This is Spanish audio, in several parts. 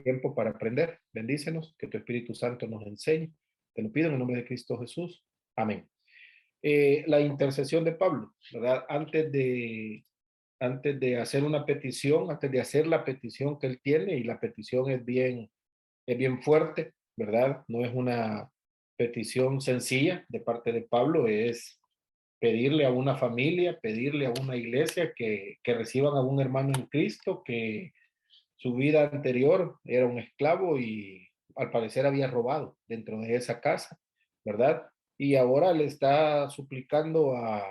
tiempo para aprender. Bendícenos, que tu Espíritu Santo nos enseñe. Te lo pido en el nombre de Cristo Jesús. Amén. La intercesión de Pablo, ¿verdad? Antes de hacer una petición, antes de hacer la petición que él tiene, y la petición es bien fuerte, ¿verdad? No es una petición sencilla de parte de Pablo, es pedirle a una familia, pedirle a una iglesia que reciban a un hermano en Cristo, que su vida anterior era un esclavo y al parecer había robado dentro de esa casa, ¿verdad? Y ahora le está suplicando a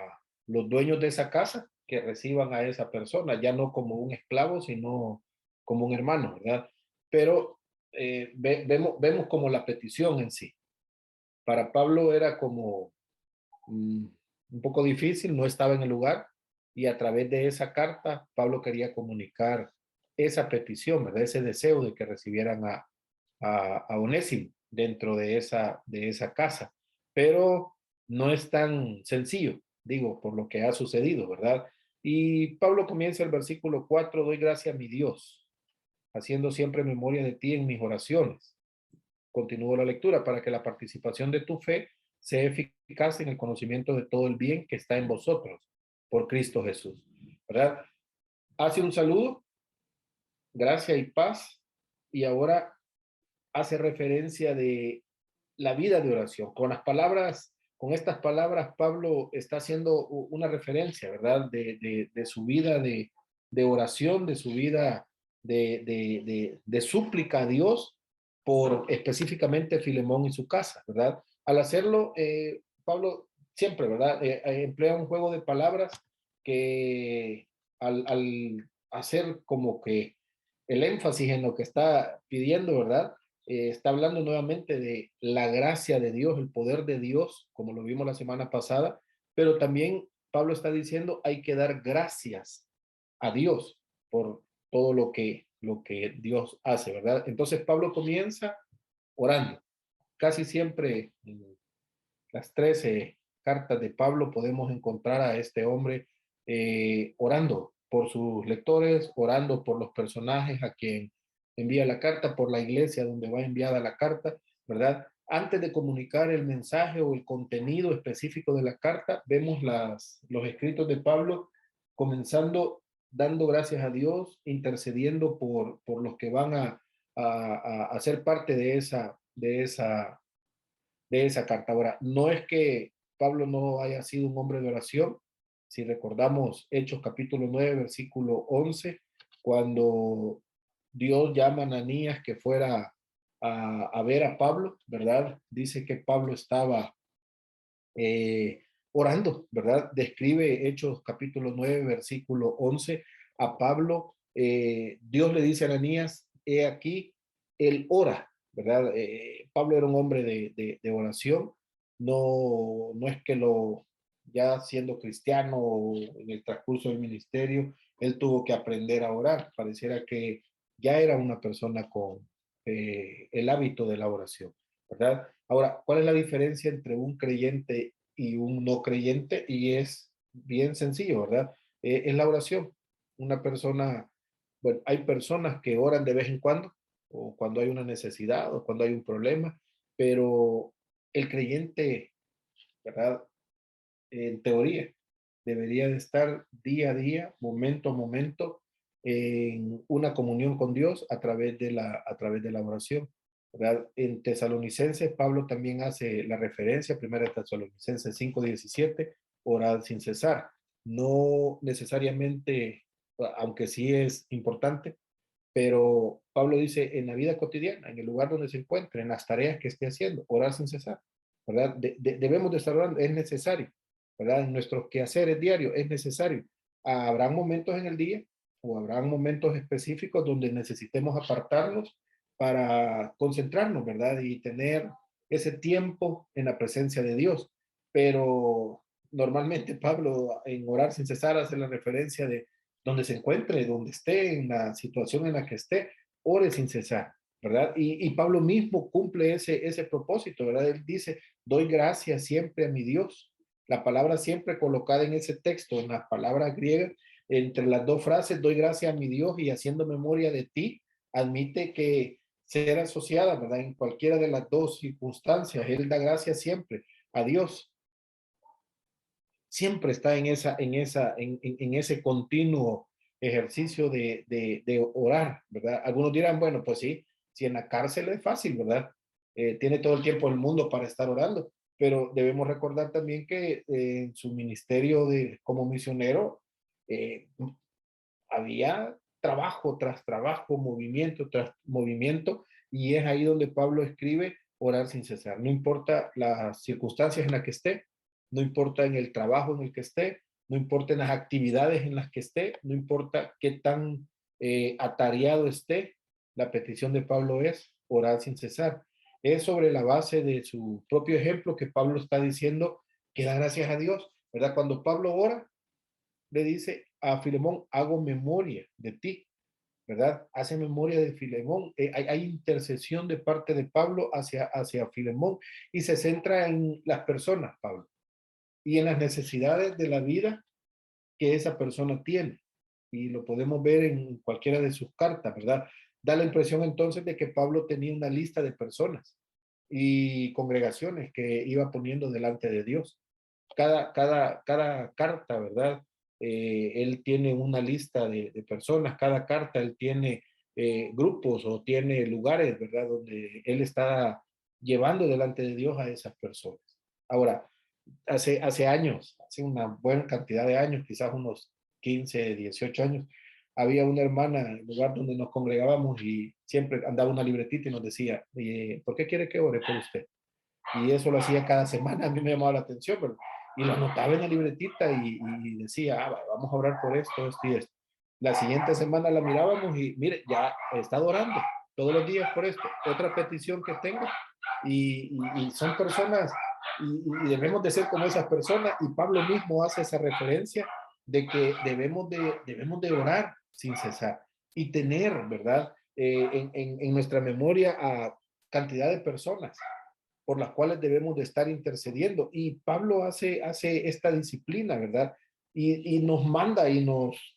los dueños de esa casa que reciban a esa persona, ya no como un esclavo, sino como un hermano, ¿verdad? Pero vemos como la petición en sí. Para Pablo era como un poco difícil, no estaba en el lugar, y a través de esa carta Pablo quería comunicar esa petición, ¿verdad? Ese deseo de que recibieran a Onésimo dentro de esa casa. Pero no es tan sencillo, digo, por lo que ha sucedido, ¿verdad? Y Pablo comienza el versículo 4: doy gracias a mi Dios, haciendo siempre memoria de ti en mis oraciones. Continúo la lectura: para que la participación de tu fe sea eficaz en el conocimiento de todo el bien que está en vosotros por Cristo Jesús, ¿verdad? Hace un saludo, gracia y paz, y ahora hace referencia de la vida de oración. Con estas palabras, Pablo está haciendo una referencia, ¿verdad? De su vida de oración, de su vida de súplica a Dios por específicamente Filemón y su casa, ¿verdad? Al hacerlo, Pablo siempre, ¿verdad? Emplea un juego de palabras que al hacer como que el énfasis en lo que está pidiendo, ¿verdad? Está hablando nuevamente de la gracia de Dios, el poder de Dios, como lo vimos la semana pasada, pero también Pablo está diciendo hay que dar gracias a Dios por todo lo que Dios hace, ¿verdad? Entonces Pablo comienza orando. Casi siempre en las 13 cartas de Pablo podemos encontrar a este hombre orando por sus lectores, orando por los personajes a quien envía la carta, por la iglesia donde va enviada la carta, ¿verdad? Antes de comunicar el mensaje o el contenido específico de la carta, vemos los escritos de Pablo comenzando dando gracias a Dios, intercediendo por los que van a ser parte de esa carta. Ahora, no es que Pablo no haya sido un hombre de oración. Si recordamos Hechos capítulo 9, versículo 11, cuando Dios llama a Ananías que fuera a ver a Pablo, ¿verdad? Dice que Pablo estaba orando, ¿verdad? Describe Hechos capítulo 9, versículo 11 a Pablo. Dios le dice a Ananías, he aquí, él ora, ¿verdad? Pablo era un hombre de oración, no es que ya siendo cristiano en el transcurso del ministerio, él tuvo que aprender a orar, pareciera que ya era una persona con el hábito de la oración, ¿verdad? Ahora, ¿cuál es la diferencia entre un creyente y un no creyente? Y es bien sencillo, ¿verdad? Es la oración. Una persona, bueno, hay personas que oran de vez en cuando, o cuando hay una necesidad, o cuando hay un problema, pero el creyente, ¿verdad? En teoría, debería de estar día a día, momento a momento, en una comunión con Dios a través de la oración, ¿verdad? En Tesalonicenses, Pablo también hace la referencia, primera Tesalonicenses 5:17, orad sin cesar. No necesariamente, aunque sí es importante, pero Pablo dice en la vida cotidiana, en el lugar donde se encuentre, en las tareas que esté haciendo, orar sin cesar, ¿verdad? Debemos de estar orando, es necesario, ¿verdad? En nuestros quehaceres diarios es necesario. Habrá momentos en el día o habrá momentos específicos donde necesitemos apartarnos para concentrarnos, ¿verdad? Y tener ese tiempo en la presencia de Dios. Pero normalmente Pablo en orar sin cesar hace la referencia de donde se encuentre, donde esté, en la situación en la que esté, ore sin cesar, ¿verdad? Y Pablo mismo cumple ese propósito, ¿verdad? Él dice, doy gracias siempre a mi Dios. La palabra siempre colocada en ese texto, en las palabras griegas, entre las dos frases, doy gracias a mi Dios y haciendo memoria de ti, admite que ser asociada, ¿verdad? En cualquiera de las dos circunstancias. Él da gracias siempre a Dios. Siempre está en ese continuo ejercicio de orar, ¿verdad? Algunos dirán, bueno, pues sí, si en la cárcel es fácil, ¿verdad? Tiene todo el tiempo del mundo para estar orando, pero debemos recordar también que en su ministerio como misionero eh, había trabajo tras trabajo, movimiento tras movimiento, y es ahí donde Pablo escribe orar sin cesar. No importa las circunstancias en las que esté, no importa en el trabajo en el que esté, no importa en las actividades en las que esté, no importa qué tan atareado esté, la petición de Pablo es orar sin cesar. Es sobre la base de su propio ejemplo que Pablo está diciendo que da gracias a Dios, ¿verdad? Cuando Pablo ora, le dice a Filemón, hago memoria de ti, ¿verdad? Hace memoria de Filemón. Hay intercesión de parte de Pablo hacia Filemón y se centra en las personas, Pablo, y en las necesidades de la vida que esa persona tiene. Y lo podemos ver en cualquiera de sus cartas, ¿verdad? Da la impresión entonces de que Pablo tenía una lista de personas y congregaciones que iba poniendo delante de Dios. Cada carta, ¿verdad? Él tiene una lista de personas, cada carta él tiene grupos o tiene lugares, ¿verdad? Donde él está llevando delante de Dios a esas personas. Ahora, hace años, hace una buena cantidad de años, quizás unos 15, 18 años, había una hermana en el lugar donde nos congregábamos y siempre andaba una libretita y nos decía, ¿por qué quiere que ore por usted? Y eso lo hacía cada semana, a mí me llamaba la atención, pero, y lo anotaba en la libretita y decía, vamos a orar por esto y esto. La siguiente semana la mirábamos y mire, ya he estado orando todos los días por esto. Otra petición que tengo y son personas y debemos de ser como esas personas y Pablo mismo hace esa referencia de que debemos de orar sin cesar y tener, ¿verdad? En nuestra memoria a cantidad de personas por las cuales debemos de estar intercediendo. Y Pablo hace esta disciplina, ¿verdad? Y nos manda y nos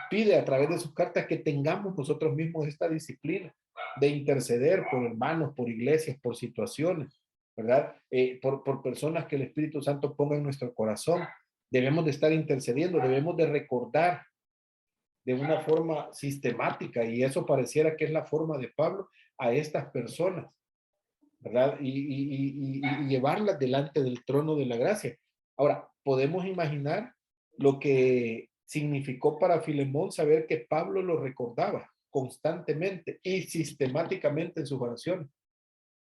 pide a través de sus cartas que tengamos nosotros mismos esta disciplina de interceder por hermanos, por iglesias, por situaciones, ¿verdad? Por personas que el Espíritu Santo ponga en nuestro corazón. Debemos de estar intercediendo, debemos de recordar de una forma sistemática, y eso pareciera que es la forma de Pablo a estas personas, ¿verdad? Y llevarlas delante del trono de la gracia. Ahora, podemos imaginar lo que significó para Filemón saber que Pablo lo recordaba constantemente y sistemáticamente en sus oraciones,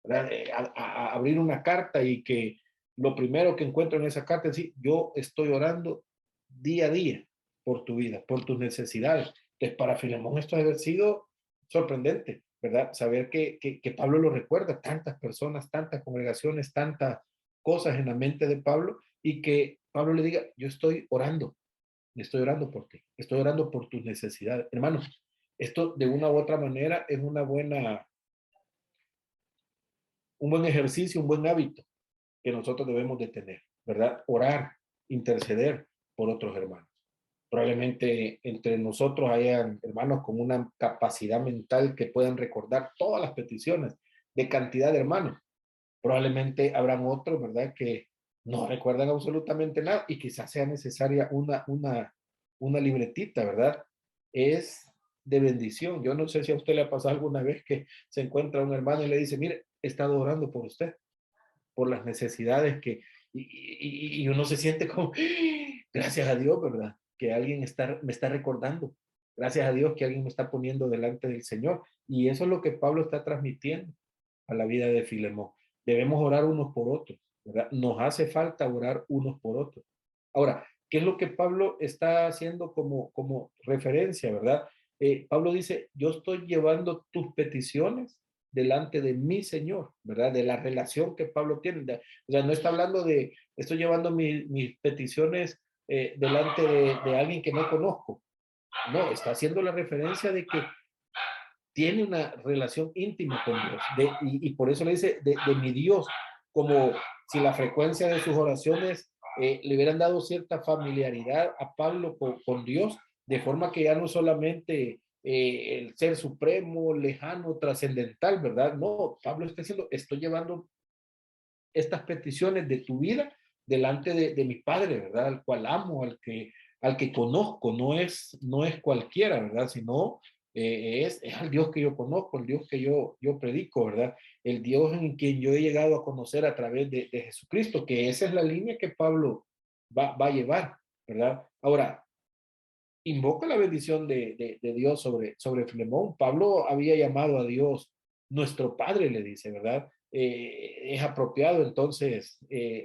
¿verdad? A abrir una carta y que lo primero que encuentro en esa carta es decir, yo estoy orando día a día por tu vida, por tus necesidades. Entonces, para Filemón esto debe haber sido sorprendente, ¿verdad? Saber que Pablo lo recuerda, tantas personas, tantas congregaciones, tantas cosas en la mente de Pablo y que Pablo le diga, yo estoy orando por ti, estoy orando por tus necesidades. Hermanos, esto de una u otra manera es un buen ejercicio, un buen hábito que nosotros debemos de tener, ¿verdad? Orar, interceder por otros hermanos. Probablemente entre nosotros hayan hermanos con una capacidad mental que puedan recordar todas las peticiones de cantidad de hermanos. Probablemente habrán otros, ¿verdad? Que no recuerdan absolutamente nada y quizás sea necesaria una libretita, ¿verdad? Es de bendición. Yo no sé si a usted le ha pasado alguna vez que se encuentra un hermano y le dice, mire, he estado orando por usted, por las necesidades y uno se siente como, gracias a Dios, ¿verdad? Que alguien me está recordando. Gracias a Dios que alguien me está poniendo delante del Señor. Y eso es lo que Pablo está transmitiendo a la vida de Filemón. Debemos orar unos por otros, ¿verdad? Nos hace falta orar unos por otros. Ahora, ¿qué es lo que Pablo está haciendo como referencia, verdad? Pablo dice, yo estoy llevando tus peticiones delante de mi Señor, ¿verdad? De la relación que Pablo tiene. O sea, no está hablando de, estoy llevando mis peticiones delante de alguien que no conozco. No, está haciendo la referencia de que tiene una relación íntima con Dios. Y por eso le dice de mi Dios, como si la frecuencia de sus oraciones le hubieran dado cierta familiaridad a Pablo con Dios, de forma que ya no solamente el ser supremo, lejano, trascendental, ¿verdad? No, Pablo está diciendo, estoy llevando estas peticiones de tu vida delante de mi Padre, ¿verdad? Al cual amo, al que conozco, no es cualquiera, ¿verdad? Sino es al Dios que yo conozco, el Dios que yo predico, ¿verdad? El Dios en quien yo he llegado a conocer a través de Jesucristo, que esa es la línea que Pablo va a llevar, ¿verdad? Ahora, invoca la bendición de Dios sobre Filemón. Pablo había llamado a Dios nuestro Padre, le dice, ¿verdad? Es apropiado entonces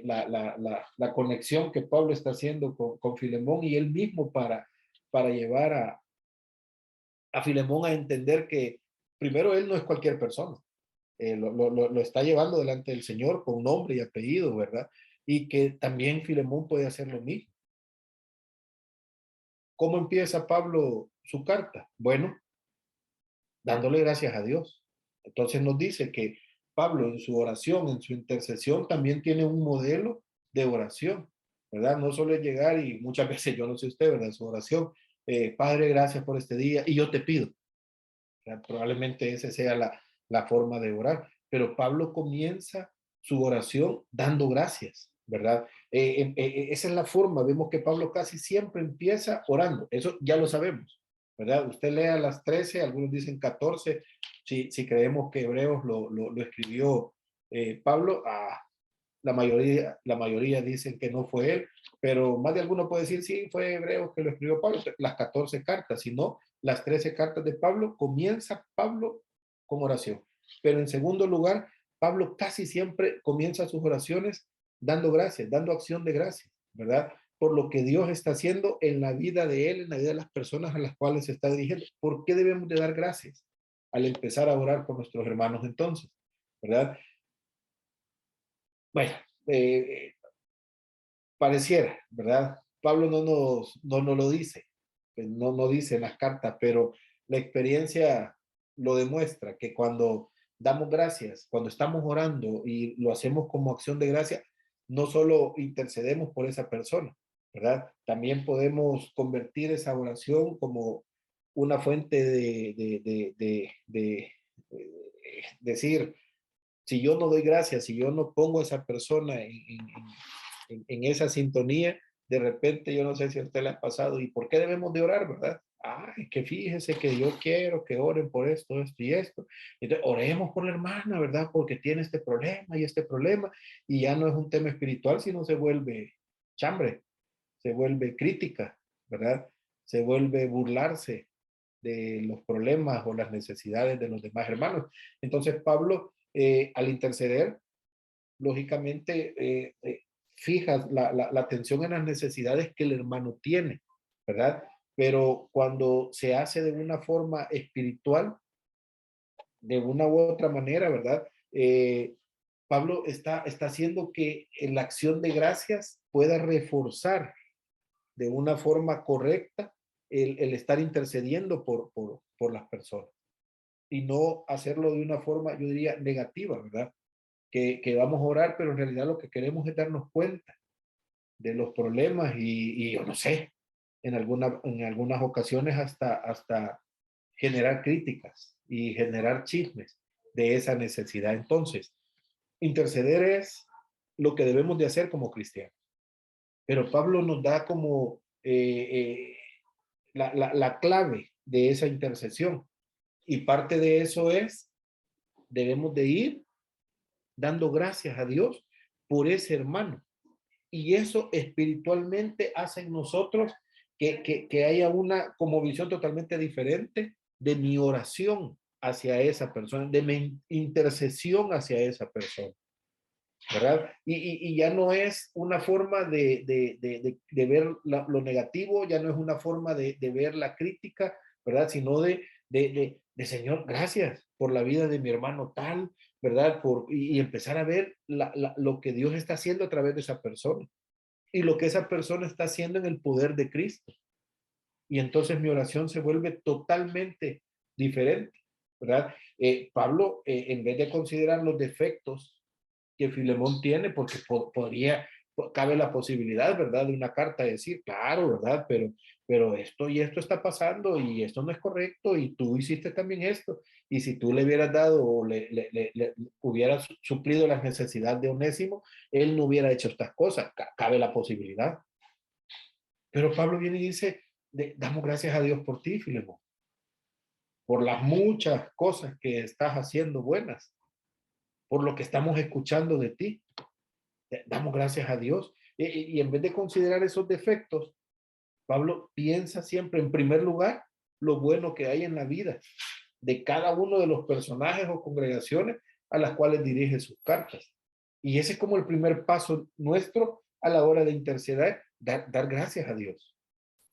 la conexión que Pablo está haciendo con Filemón y él mismo para llevar a Filemón a entender que primero él no es cualquier persona, lo está llevando delante del Señor con nombre y apellido, ¿verdad? Y que también Filemón puede hacer lo mismo. ¿Cómo empieza Pablo su carta? Bueno, dándole gracias a Dios. Entonces nos dice que Pablo en su oración, en su intercesión, también tiene un modelo de oración, ¿verdad? No solo es llegar y muchas veces, yo no sé usted, ¿verdad? Su oración, Padre, gracias por este día y yo te pido. Probablemente esa sea la forma de orar, pero Pablo comienza su oración dando gracias, ¿verdad? Esa es la forma, vemos que Pablo casi siempre empieza orando, eso ya lo sabemos, ¿verdad? Usted lea las 13, algunos dicen 14, si creemos que Hebreos lo escribió Pablo, la mayoría dicen que no fue él, pero más de alguno puede decir, sí, fue Hebreos que lo escribió Pablo, las 14 cartas, sino las 13 cartas de Pablo, comienza Pablo con oración. Pero en segundo lugar, Pablo casi siempre comienza sus oraciones dando gracias, dando acción de gracias, ¿verdad? Por lo que Dios está haciendo en la vida de él, en la vida de las personas a las cuales se está dirigiendo. ¿Por qué debemos de dar gracias al empezar a orar por nuestros hermanos entonces? ¿Verdad? Bueno, eh, pareciera, ¿verdad? Pablo no nos lo dice, no dice en las cartas, pero la experiencia lo demuestra, que cuando damos gracias, cuando estamos orando y lo hacemos como acción de gracia, no solo intercedemos por esa persona, ¿verdad? También podemos convertir esa oración como una fuente decir, si yo no doy gracias, si yo no pongo a esa persona en esa sintonía, de repente yo no sé si a usted le ha pasado y por qué debemos de orar, ¿verdad? Ay, que fíjese que yo quiero que oren por esto y esto. Entonces, oremos por la hermana, ¿verdad? Porque tiene este problema y ya no es un tema espiritual, sino se vuelve chambre, se vuelve crítica, ¿verdad? Se vuelve burlarse de los problemas o las necesidades de los demás hermanos. Entonces, Pablo, al interceder, lógicamente, fija la atención en las necesidades que el hermano tiene, ¿verdad? Pero cuando se hace de una forma espiritual, de una u otra manera, ¿verdad? Pablo está haciendo que la acción de gracias pueda reforzar de una forma correcta el estar intercediendo por las personas y no hacerlo de una forma, yo diría, negativa, ¿verdad? Que vamos a orar, pero en realidad lo que queremos es darnos cuenta de los problemas y yo no sé, en algunas ocasiones hasta generar críticas y generar chismes de esa necesidad. Entonces, interceder es lo que debemos de hacer como cristianos. Pero Pablo nos da como la clave de esa intercesión. Y parte de eso es, debemos de ir dando gracias a Dios por ese hermano. Y eso espiritualmente hace en nosotros que haya una como visión totalmente diferente de mi oración hacia esa persona, de mi intercesión hacia esa persona, ¿verdad? Y ya no es una forma de ver lo negativo, ya no es una forma de ver la crítica, ¿verdad? Sino de Señor, gracias por la vida de mi hermano tal, ¿verdad? Y empezar a ver lo que Dios está haciendo a través de esa persona y lo que esa persona está haciendo en el poder de Cristo. Y entonces mi oración se vuelve totalmente diferente, ¿verdad? Pablo, en vez de considerar los defectos que Filemón tiene, porque podría cabe la posibilidad, ¿verdad? De una carta decir, claro, ¿verdad? Pero esto y esto está pasando y esto no es correcto y tú hiciste también esto. Y si tú le hubieras dado o le hubieras suplido las necesidades de Onésimo, él no hubiera hecho estas cosas. Cabe la posibilidad. Pero Pablo viene y dice, damos gracias a Dios por ti, Filemón, por las muchas cosas que estás haciendo buenas, por lo que estamos escuchando de ti. Damos gracias a Dios. Y en vez de considerar esos defectos, Pablo piensa siempre en primer lugar lo bueno que hay en la vida de cada uno de los personajes o congregaciones a las cuales dirige sus cartas. Y ese es como el primer paso nuestro a la hora de interceder, dar gracias a Dios.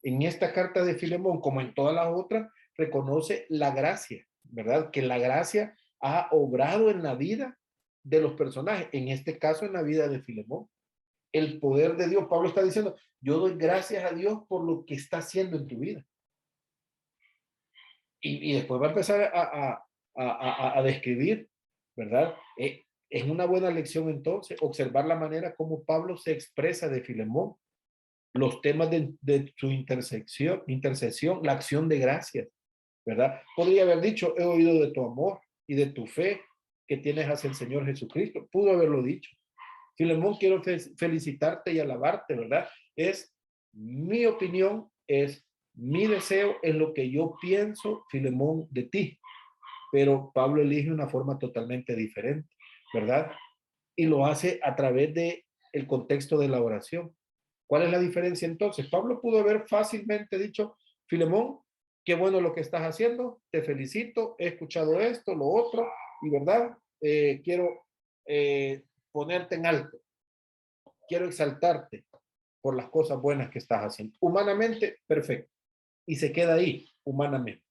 En esta carta de Filemón, como en todas las otras, reconoce la gracia, ¿verdad? Que la gracia ha obrado en la vida de los personajes, en este caso en la vida de Filemón. El poder de Dios, Pablo está diciendo, yo doy gracias a Dios por lo que está haciendo en tu vida. Y después va a empezar a describir, ¿verdad? Es una buena lección entonces observar la manera como Pablo se expresa de Filemón, los temas de su intercesión, la acción de gracias, ¿verdad? Podría haber dicho, he oído de tu amor y de tu fe que tienes hacia el Señor Jesucristo. Pudo haberlo dicho. Filemón, quiero felicitarte y alabarte, ¿verdad? Es mi opinión, es mi deseo, es lo que yo pienso, Filemón, de ti. Pero Pablo elige una forma totalmente diferente, ¿verdad? Y lo hace a través de el contexto de la oración. ¿Cuál es la diferencia entonces? Pablo pudo haber fácilmente dicho, Filemón, qué bueno lo que estás haciendo, te felicito, he escuchado esto, lo otro, y verdad, quiero ponerte en alto, quiero exaltarte por las cosas buenas que estás haciendo. Humanamente, perfecto. Y se queda ahí, humanamente.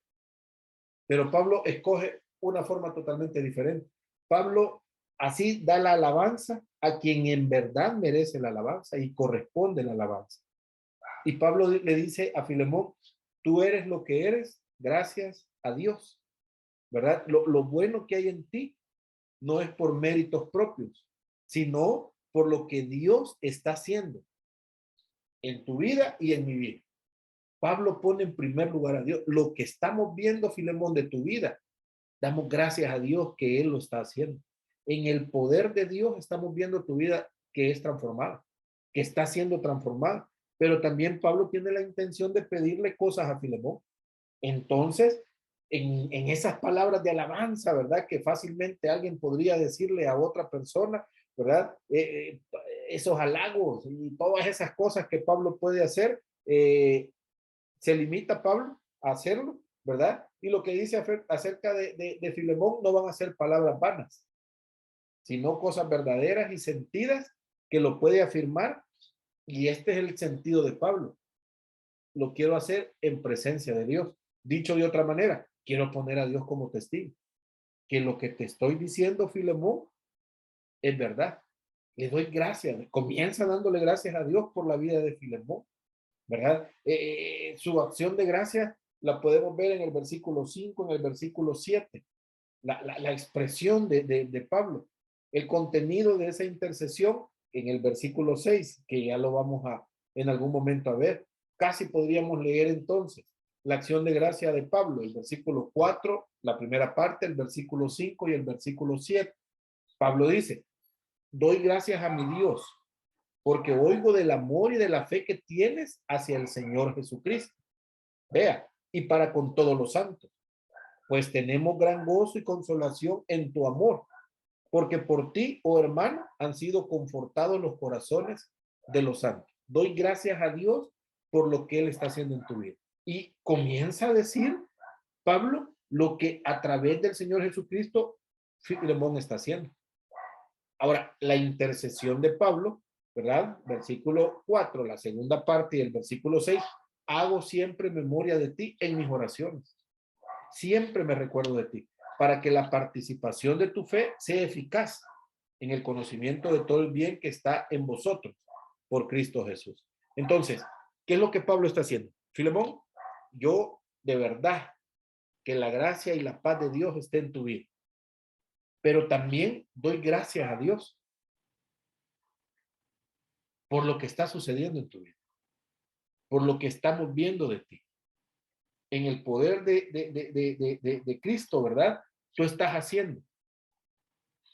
Pero Pablo escoge una forma totalmente diferente. Pablo así da la alabanza a quien en verdad merece la alabanza y corresponde la alabanza. Y Pablo le dice a Filemón, tú eres lo que eres gracias a Dios, ¿verdad? Lo bueno que hay en ti no es por méritos propios, sino por lo que Dios está haciendo en tu vida y en mi vida. Pablo pone en primer lugar a Dios. Lo que estamos viendo, Filemón, de tu vida, damos gracias a Dios que Él lo está haciendo. En el poder de Dios estamos viendo tu vida que es transformada, que está siendo transformada. Pero también Pablo tiene la intención de pedirle cosas a Filemón. Entonces, en esas palabras de alabanza, ¿verdad? Que fácilmente alguien podría decirle a otra persona, ¿verdad? Esos halagos y todas esas cosas que Pablo puede hacer, se limita Pablo a hacerlo, ¿verdad? Y lo que dice acerca de Filemón no van a ser palabras vanas, sino cosas verdaderas y sentidas que lo puede afirmar. Y este es el sentido de Pablo. Lo quiero hacer en presencia de Dios. Dicho de otra manera, quiero poner a Dios como testigo. Que lo que te estoy diciendo, Filemón, es verdad. Le doy gracias. Comienza dándole gracias a Dios por la vida de Filemón, ¿verdad? Su acción de gracias la podemos ver en el versículo 5, en el versículo 7. La expresión de Pablo. El contenido de esa intercesión en el versículo 6, que ya lo vamos a en algún momento a ver. Casi podríamos leer entonces la acción de gracia de Pablo, el versículo 4, la primera parte, el versículo 5 y el versículo 7. Pablo dice, doy gracias a mi Dios porque oigo del amor y de la fe que tienes hacia el Señor Jesucristo. Vea, y para con todos los santos, pues tenemos gran gozo y consolación en tu amor, porque por ti, oh hermano, han sido confortados los corazones de los santos. Doy gracias a Dios por lo que Él está haciendo en tu vida. Y comienza a decir, Pablo, lo que a través del Señor Jesucristo, Filemón está haciendo. Ahora, la intercesión de Pablo, ¿verdad? Versículo 4, la segunda parte y el versículo 6, hago siempre memoria de ti en mis oraciones. Siempre me recuerdo de ti, para que la participación de tu fe sea eficaz en el conocimiento de todo el bien que está en vosotros por Cristo Jesús. Entonces, ¿qué es lo que Pablo está haciendo? Filemón, yo de verdad que la gracia y la paz de Dios esté en tu vida, pero también doy gracias a Dios por lo que está sucediendo en tu vida, por lo que estamos viendo de ti. En el poder de Cristo, ¿verdad? Tú estás haciendo.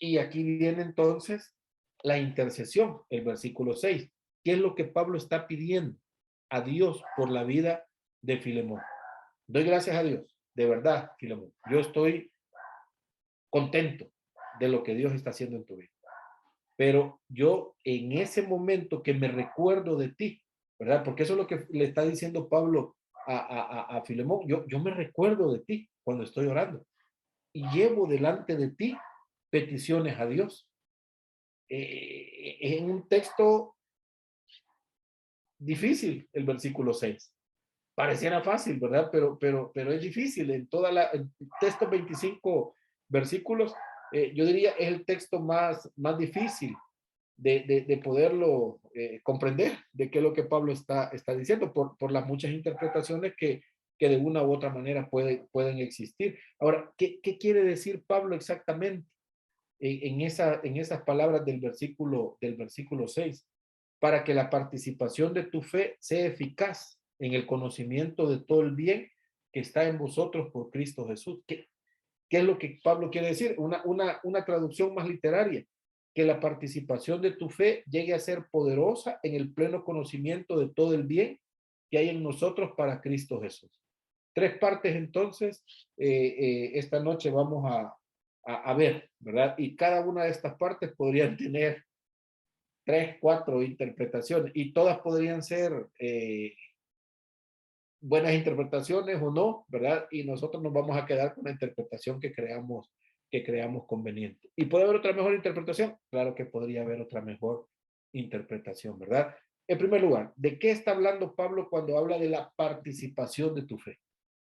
Y aquí viene entonces la intercesión, el versículo 6. ¿Qué es lo que Pablo está pidiendo a Dios por la vida de Filemón? Doy gracias a Dios, de verdad, Filemón. Yo estoy contento de lo que Dios está haciendo en tu vida. Pero yo en ese momento que me recuerdo de ti, ¿verdad? Porque eso es lo que le está diciendo Pablo a Filemón. Yo me recuerdo de ti cuando estoy orando y llevo delante de ti peticiones a Dios. En un texto difícil, el versículo 6. Pareciera fácil, ¿verdad? Pero es difícil. En texto 25 versículos, yo diría es el texto más difícil de poderlo comprender, de qué es lo que Pablo está diciendo, por las muchas interpretaciones que de una u otra manera pueden existir. Ahora, ¿qué quiere decir Pablo exactamente en esas palabras del versículo 6? Para que la participación de tu fe sea eficaz en el conocimiento de todo el bien que está en vosotros por Cristo Jesús. ¿Qué es lo que Pablo quiere decir? Una traducción más literaria, que la participación de tu fe llegue a ser poderosa en el pleno conocimiento de todo el bien que hay en nosotros para Cristo Jesús. Tres partes entonces, esta noche vamos a ver, ¿verdad? Y cada una de estas partes podrían tener 3, 4 interpretaciones y todas podrían ser buenas interpretaciones o no, ¿verdad? Y nosotros nos vamos a quedar con la interpretación que creamos conveniente. ¿Y puede haber otra mejor interpretación? Claro que podría haber otra mejor interpretación, ¿verdad? En primer lugar, ¿de qué está hablando Pablo cuando habla de la participación de tu fe?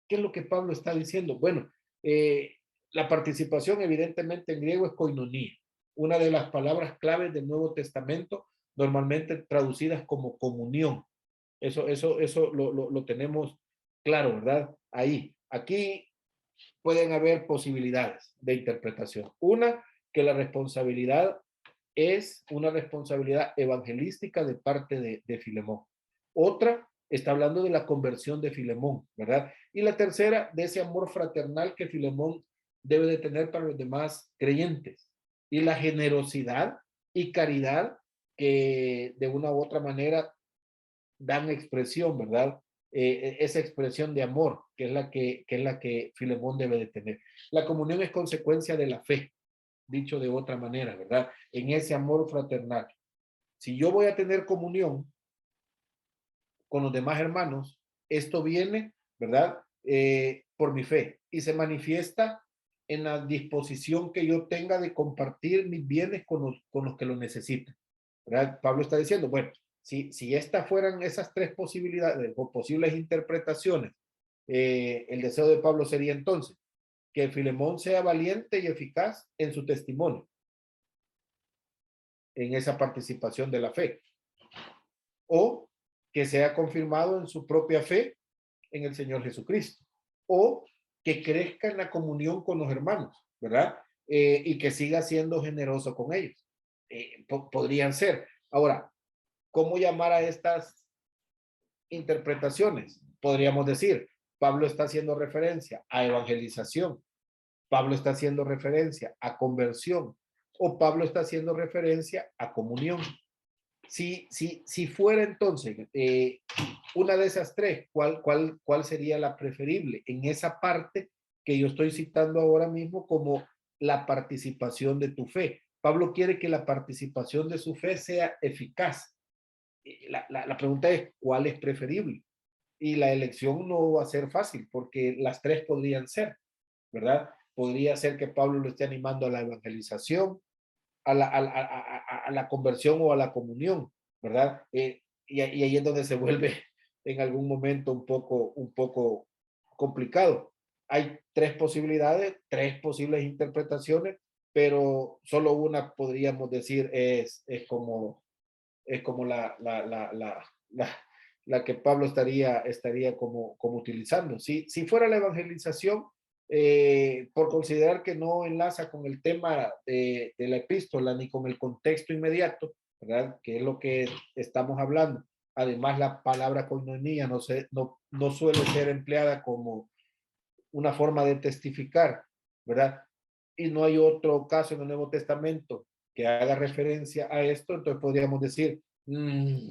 ¿Qué es lo que Pablo está diciendo? Bueno, la participación evidentemente en griego es koinonía, una de las palabras claves del Nuevo Testamento, normalmente traducidas como comunión. Eso lo tenemos claro, ¿verdad? Ahí. Aquí pueden haber posibilidades de interpretación. Una, que la responsabilidad es una responsabilidad evangelística de parte de Filemón. Otra, está hablando de la conversión de Filemón, ¿verdad? Y la tercera, de ese amor fraternal que Filemón debe de tener para los demás creyentes. Y la generosidad y caridad que de una u otra manera dan expresión, ¿verdad? Esa expresión de amor, que es la que Filemón debe de tener. La comunión es consecuencia de la fe, dicho de otra manera, ¿verdad? En ese amor fraternal. Si yo voy a tener comunión con los demás hermanos, esto viene, ¿verdad? Por mi fe y se manifiesta en la disposición que yo tenga de compartir mis bienes con los que lo necesitan, ¿verdad? Pablo está diciendo, bueno, si estas fueran esas tres posibilidades o posibles interpretaciones, el deseo de Pablo sería entonces que Filemón sea valiente y eficaz en su testimonio, en esa participación de la fe, o que sea confirmado en su propia fe en el Señor Jesucristo, o que crezca en la comunión con los hermanos, ¿verdad? Y que siga siendo generoso con ellos. Podrían ser. Ahora, ¿cómo llamar a estas interpretaciones? Podríamos decir, Pablo está haciendo referencia a evangelización, Pablo está haciendo referencia a conversión, o Pablo está haciendo referencia a comunión. Si fuera entonces una de esas tres, ¿cuál sería la preferible? En esa parte que yo estoy citando ahora mismo como la participación de tu fe. Pablo quiere que la participación de su fe sea eficaz. La pregunta es, ¿cuál es preferible? Y la elección no va a ser fácil porque las tres podrían ser, ¿verdad? Podría ser que Pablo lo esté animando a la evangelización, a la conversión o a la comunión, ¿verdad? Y ahí es donde se vuelve en algún momento un poco complicado. Hay tres posibilidades, tres posibles interpretaciones, pero solo una podríamos decir es como la que Pablo estaría como utilizando. Si fuera la evangelización, por considerar que no enlaza con el tema de la epístola ni con el contexto inmediato, ¿verdad? Que es lo que estamos hablando. Además, la palabra koinonia no suele ser empleada como una forma de testificar, ¿verdad? Y no hay otro caso en el Nuevo Testamento que haga referencia a esto, entonces podríamos decir,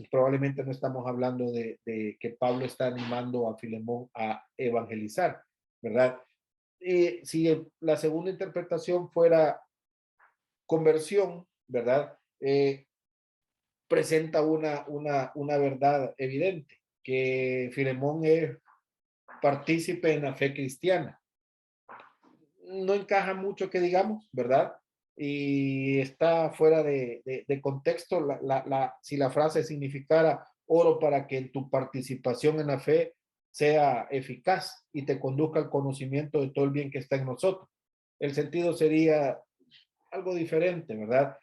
probablemente no estamos hablando de que Pablo está animando a Filemón a evangelizar, ¿verdad? Si la segunda interpretación fuera conversión, ¿verdad? Presenta una verdad evidente, que Filemón es partícipe en la fe cristiana. No encaja mucho que digamos, ¿verdad? Y está fuera de contexto si la frase significara oro para que tu participación en la fe sea eficaz y te conduzca al conocimiento de todo el bien que está en nosotros. El sentido sería algo diferente, ¿verdad?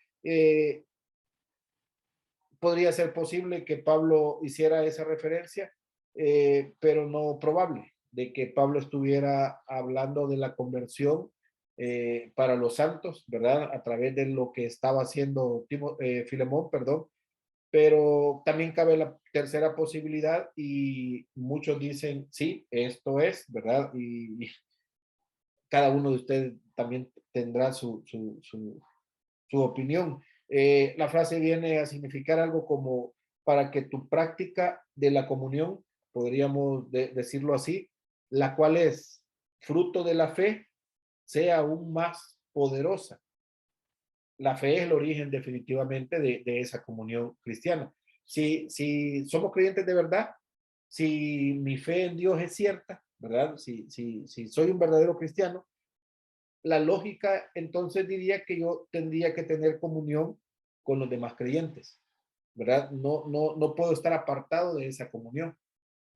Podría ser posible que Pablo hiciera esa referencia, pero no probable, de que Pablo estuviera hablando de la conversión para los santos, ¿verdad? A través de lo que estaba haciendo Filemón, perdón. Pero también cabe la tercera posibilidad y muchos dicen, sí, esto es, ¿verdad? Y cada uno de ustedes también tendrá su opinión. La frase viene a significar algo como para que tu práctica de la comunión, podríamos decirlo así, la cual es fruto de la fe, sea aún más poderosa. La fe es el origen definitivamente de esa comunión cristiana. Si somos creyentes de verdad, si mi fe en Dios es cierta, ¿verdad? Si soy un verdadero cristiano, la lógica entonces diría que yo tendría que tener comunión con los demás creyentes, ¿verdad? No puedo estar apartado de esa comunión.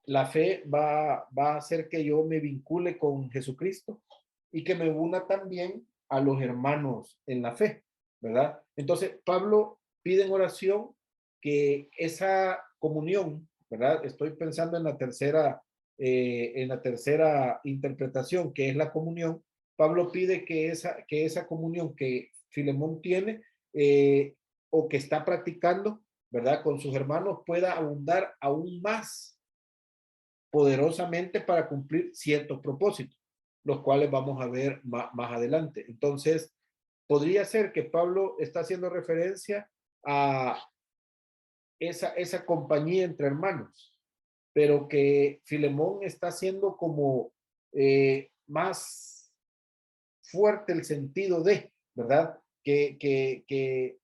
La fe va a hacer que yo me vincule con Jesucristo y que me una también a los hermanos en la fe, ¿verdad? Entonces, Pablo pide en oración que esa comunión, ¿verdad? Estoy pensando en la tercera interpretación, que es la comunión. Pablo pide que esa comunión que Filemón tiene o que está practicando, ¿verdad? Con sus hermanos pueda abundar aún más poderosamente para cumplir ciertos propósitos, los cuales vamos a ver más adelante. Entonces, podría ser que Pablo está haciendo referencia a esa compañía entre hermanos, pero que Filemón está haciendo como más fuerte el sentido de, ¿verdad? Que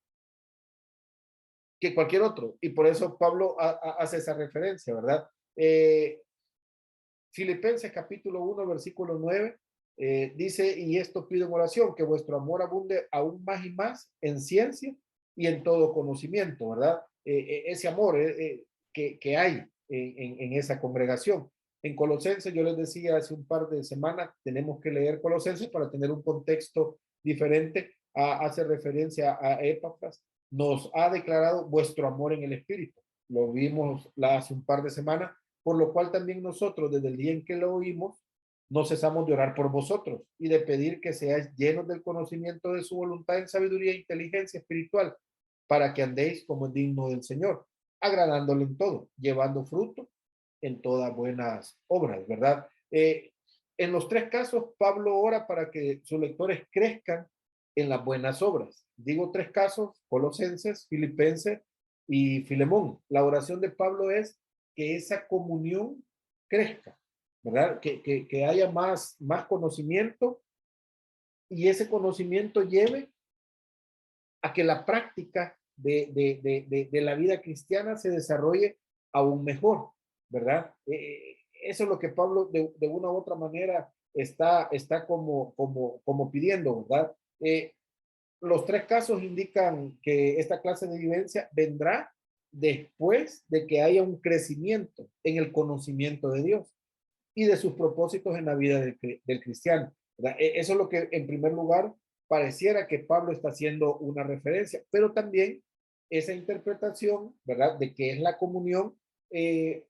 cualquier otro. Y por eso Pablo hace esa referencia, ¿verdad? Filipenses capítulo 1, versículo 9, dice, y esto pido en oración, que vuestro amor abunde aún más y más en ciencia y en todo conocimiento, ¿verdad? Ese amor que hay en esa congregación. En Colosenses, yo les decía hace un par de semanas, tenemos que leer Colosenses para tener un contexto diferente. Hace referencia a Epafras. Nos ha declarado vuestro amor en el Espíritu. Lo vimos hace un par de semanas, por lo cual también nosotros, desde el día en que lo oímos, no cesamos de orar por vosotros y de pedir que seáis llenos del conocimiento de su voluntad en sabiduría e inteligencia espiritual, para que andéis como es digno del Señor, agradándole en todo, llevando fruto en todas buenas obras, ¿verdad? En los tres casos, Pablo ora para que sus lectores crezcan en las buenas obras. Digo tres casos: Colosenses, Filipenses y Filemón. La oración de Pablo es que esa comunión crezca, ¿verdad? Que haya más conocimiento y ese conocimiento lleve a que la práctica de la vida cristiana se desarrolle aún mejor, ¿verdad? Eso es lo que Pablo de una u otra manera está como pidiendo, ¿verdad? Los tres casos indican que esta clase de vivencia vendrá después de que haya un crecimiento en el conocimiento de Dios y de sus propósitos en la vida del cristiano, ¿verdad? Eso es lo que en primer lugar pareciera que Pablo está haciendo una referencia, pero también esa interpretación, ¿verdad? De que es la comunión,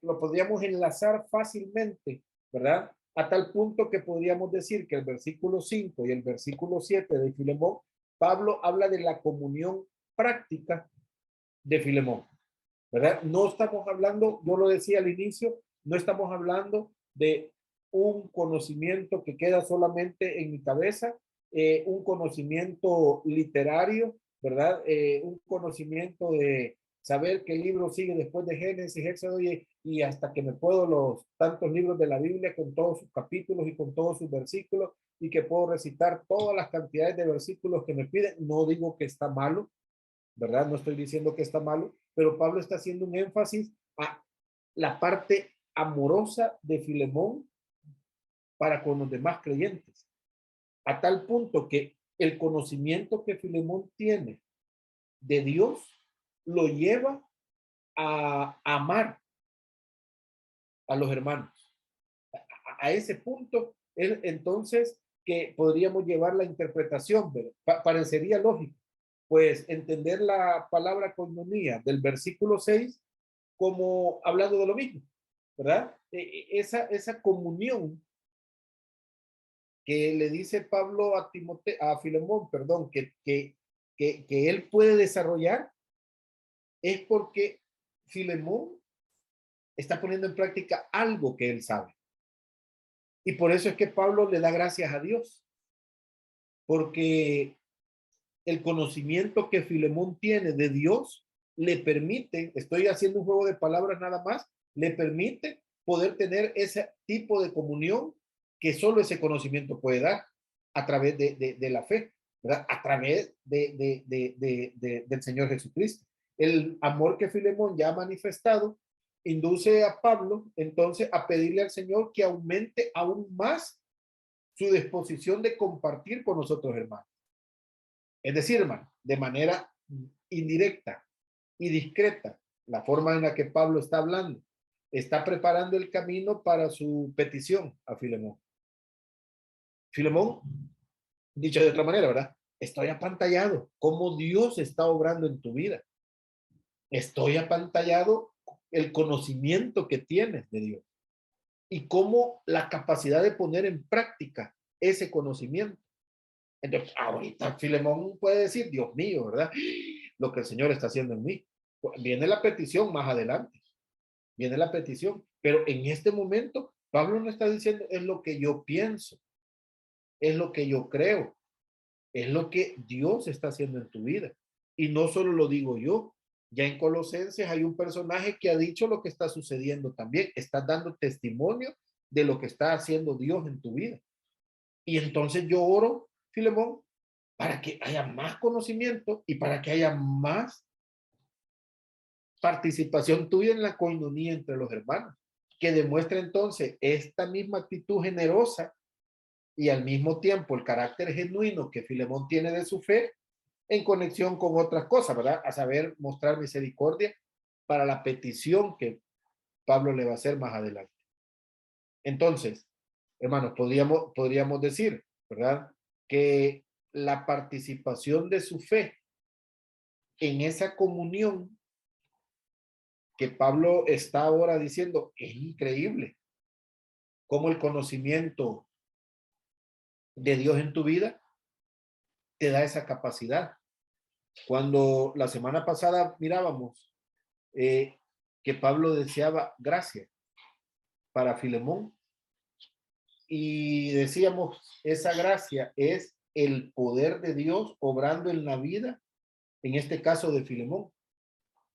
lo podríamos enlazar fácilmente, ¿verdad? A tal punto que podríamos decir que el versículo 5 y el versículo 7 de Filemón, Pablo habla de la comunión práctica de Filemón, ¿verdad? No estamos hablando, yo lo decía al inicio, no estamos hablando de un conocimiento que queda solamente en mi cabeza, un conocimiento literario, ¿verdad? Un conocimiento de saber qué libro sigue después de Génesis, Éxodo y hasta que me puedo los tantos libros de la Biblia con todos sus capítulos y con todos sus versículos y que puedo recitar todas las cantidades de versículos que me piden. No digo que está malo, ¿verdad? No estoy diciendo que está malo, pero Pablo está haciendo un énfasis a la parte amorosa de Filemón para con los demás creyentes, a tal punto que el conocimiento que Filemón tiene de Dios lo lleva a amar a los hermanos. A ese punto, él, entonces, que podríamos llevar la interpretación, pero parecería lógico, pues entender la palabra coinonía del versículo 6 como hablando de lo mismo, ¿verdad? Esa comunión que le dice Pablo a a Filemón, perdón, que él puede desarrollar es porque Filemón está poniendo en práctica algo que él sabe. Y por eso es que Pablo le da gracias a Dios, porque el conocimiento que Filemón tiene de Dios le permite, estoy haciendo un juego de palabras nada más, le permite poder tener ese tipo de comunión que solo ese conocimiento puede dar a través de la fe, ¿verdad? A través del Señor Jesucristo. El amor que Filemón ya ha manifestado induce a Pablo entonces a pedirle al Señor que aumente aún más su disposición de compartir con nosotros, hermanos. Es decir, hermano, de manera indirecta y discreta, la forma en la que Pablo está hablando, está preparando el camino para su petición a Filemón. Filemón, dicho de otra manera, ¿verdad? Estoy apantallado, cómo Dios está obrando en tu vida. Estoy apantallado el conocimiento que tienes de Dios y cómo la capacidad de poner en práctica ese conocimiento. Entonces, ahorita Filemón puede decir, Dios mío, ¿verdad? Lo que el Señor está haciendo en mí. Viene la petición más adelante, viene la petición, pero en este momento Pablo no está diciendo es lo que yo pienso, es lo que yo creo, es lo que Dios está haciendo en tu vida. Y no solo lo digo yo, ya en Colosenses hay un personaje que ha dicho lo que está sucediendo también, está dando testimonio de lo que está haciendo Dios en tu vida. Y entonces yo oro, Filemón, para que haya más conocimiento y para que haya más participación tuya en la coinonía entre los hermanos, que demuestre entonces esta misma actitud generosa y al mismo tiempo el carácter genuino que Filemón tiene de su fe en conexión con otras cosas, ¿verdad? A saber, mostrar misericordia para la petición que Pablo le va a hacer más adelante. Entonces, hermanos, podríamos decir, ¿verdad? Que la participación de su fe en esa comunión que Pablo está ahora diciendo, es increíble cómo el conocimiento de Dios en tu vida te da esa capacidad. Cuando la semana pasada mirábamos que Pablo deseaba gracia para Filemón y decíamos, esa gracia es el poder de Dios obrando en la vida, en este caso de Filemón,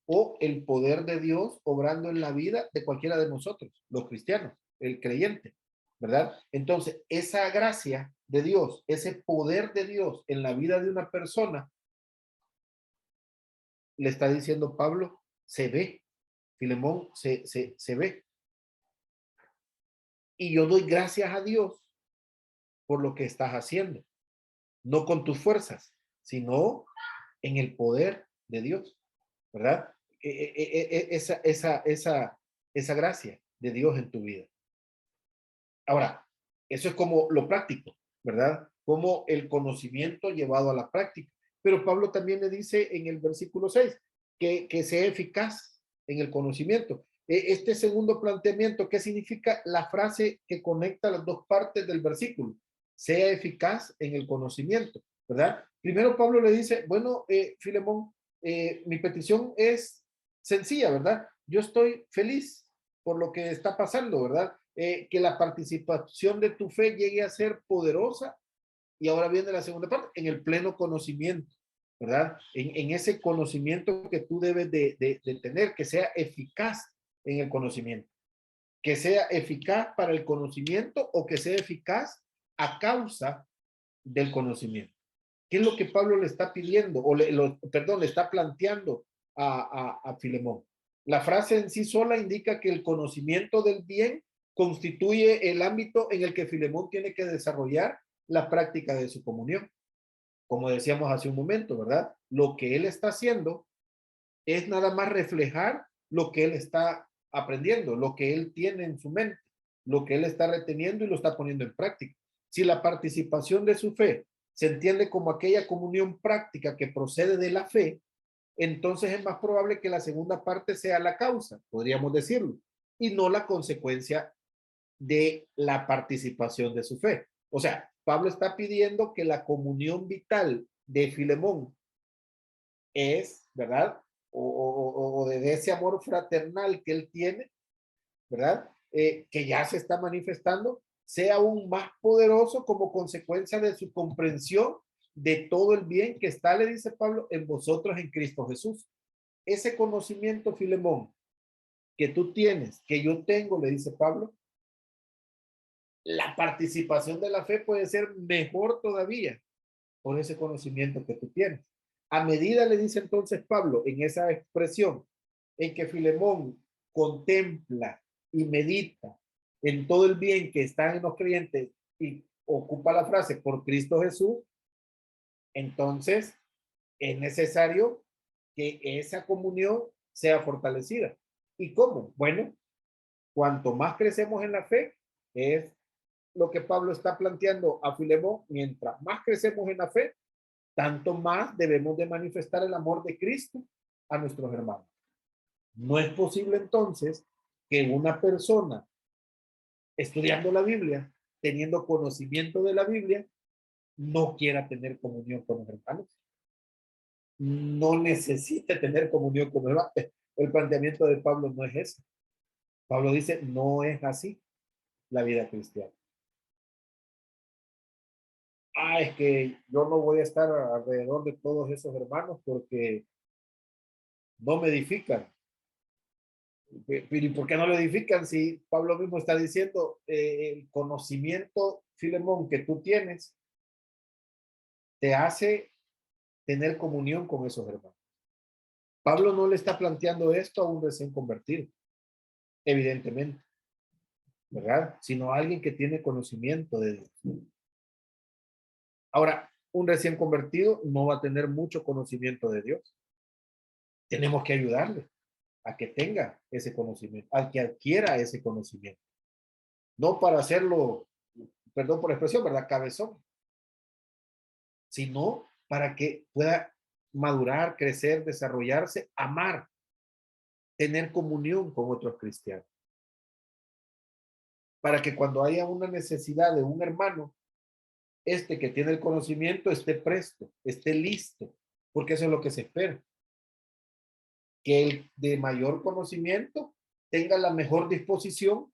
o el poder de Dios obrando en la vida de cualquiera de nosotros, los cristianos, el creyente, ¿verdad? Entonces, esa gracia de Dios, ese poder de Dios en la vida de una persona, le está diciendo Pablo, se ve, Filemón se ve. Y yo doy gracias a Dios por lo que estás haciendo, no con tus fuerzas, sino en el poder de Dios, ¿verdad? Esa gracia de Dios en tu vida. Ahora, eso es como lo práctico, ¿verdad? Como el conocimiento llevado a la práctica. Pero Pablo también le dice en el versículo 6 que sea eficaz en el conocimiento. Este segundo planteamiento, ¿qué significa la frase que conecta las dos partes del versículo? Sea eficaz en el conocimiento, ¿verdad? Primero Pablo le dice, bueno, Filemón, mi petición es sencilla, ¿verdad? Yo estoy feliz por lo que está pasando, ¿verdad? Que la participación de tu fe llegue a ser poderosa. Y ahora viene la segunda parte, en el pleno conocimiento, ¿verdad? En ese conocimiento que tú debes de tener, que sea eficaz en el conocimiento, que sea eficaz para el conocimiento o que sea eficaz a causa del conocimiento. ¿Qué es lo que Pablo le está pidiendo? Perdón, le está planteando a Filemón. La frase en sí sola indica que el conocimiento del bien constituye el ámbito en el que Filemón tiene que desarrollar la práctica de su comunión. Como decíamos hace un momento, ¿verdad? Lo que él está haciendo es nada más reflejar lo que él está aprendiendo, lo que él tiene en su mente, lo que él está reteniendo y lo está poniendo en práctica. Si la participación de su fe se entiende como aquella comunión práctica que procede de la fe, entonces es más probable que la segunda parte sea la causa, podríamos decirlo, y no la consecuencia de la participación de su fe. O sea, Pablo está pidiendo que la comunión vital de Filemón es, ¿verdad? O de ese amor fraternal que él tiene, ¿verdad? Que ya se está manifestando, sea aún más poderoso como consecuencia de su comprensión de todo el bien que está, le dice Pablo, en vosotros en Cristo Jesús. Ese conocimiento, Filemón, que tú tienes, que yo tengo, le dice Pablo, la participación de la fe puede ser mejor todavía por ese conocimiento que tú tienes. A medida, le dice entonces Pablo, en esa expresión, en que Filemón contempla y medita en todo el bien que están en los creyentes y ocupa la frase por Cristo Jesús, entonces es necesario que esa comunión sea fortalecida. ¿Y cómo? Bueno, cuanto más crecemos en la fe, es lo que Pablo está planteando a Filemón, mientras más crecemos en la fe, tanto más debemos de manifestar el amor de Cristo a nuestros hermanos. No es posible entonces que una persona estudiando la Biblia, teniendo conocimiento de la Biblia, no quiera tener comunión con los hermanos. No necesite tener comunión con los hermanos. El planteamiento de Pablo no es ese. Pablo dice, no es así la vida cristiana. Es que yo no voy a estar alrededor de todos esos hermanos porque no me edifican. ¿Y por qué no lo edifican si Pablo mismo está diciendo el conocimiento, Filemón, que tú tienes, te hace tener comunión con esos hermanos? Pablo no le está planteando esto a un recién convertido, evidentemente, ¿verdad? Sino a alguien que tiene conocimiento de Dios. Ahora, un recién convertido no va a tener mucho conocimiento de Dios. Tenemos que ayudarle a que tenga ese conocimiento, a que adquiera ese conocimiento. No para hacerlo, perdón por la expresión, ¿verdad? Cabezón, sino para que pueda madurar, crecer, desarrollarse, amar, tener comunión con otros cristianos. Para que cuando haya una necesidad de un hermano, este que tiene el conocimiento esté presto, esté listo, porque eso es lo que se espera. Que el de mayor conocimiento tenga la mejor disposición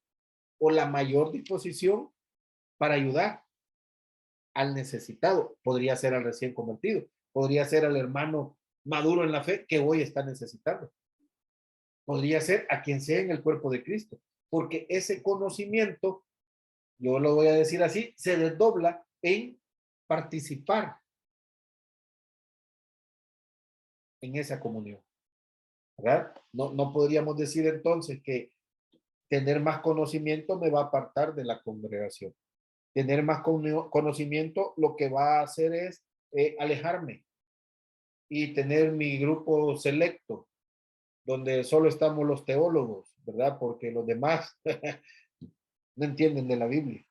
o la mayor disposición para ayudar al necesitado. Podría ser al recién convertido, podría ser al hermano maduro en la fe que hoy está necesitando. Podría ser a quien sea en el cuerpo de Cristo, porque ese conocimiento, yo lo voy a decir así, se desdobla en participar en esa comunión, ¿verdad? No podríamos decir entonces que tener más conocimiento me va a apartar de la congregación. Tener más conocimiento lo que va a hacer es alejarme y tener mi grupo selecto, donde solo estamos los teólogos, ¿verdad? Porque los demás no entienden de la Biblia.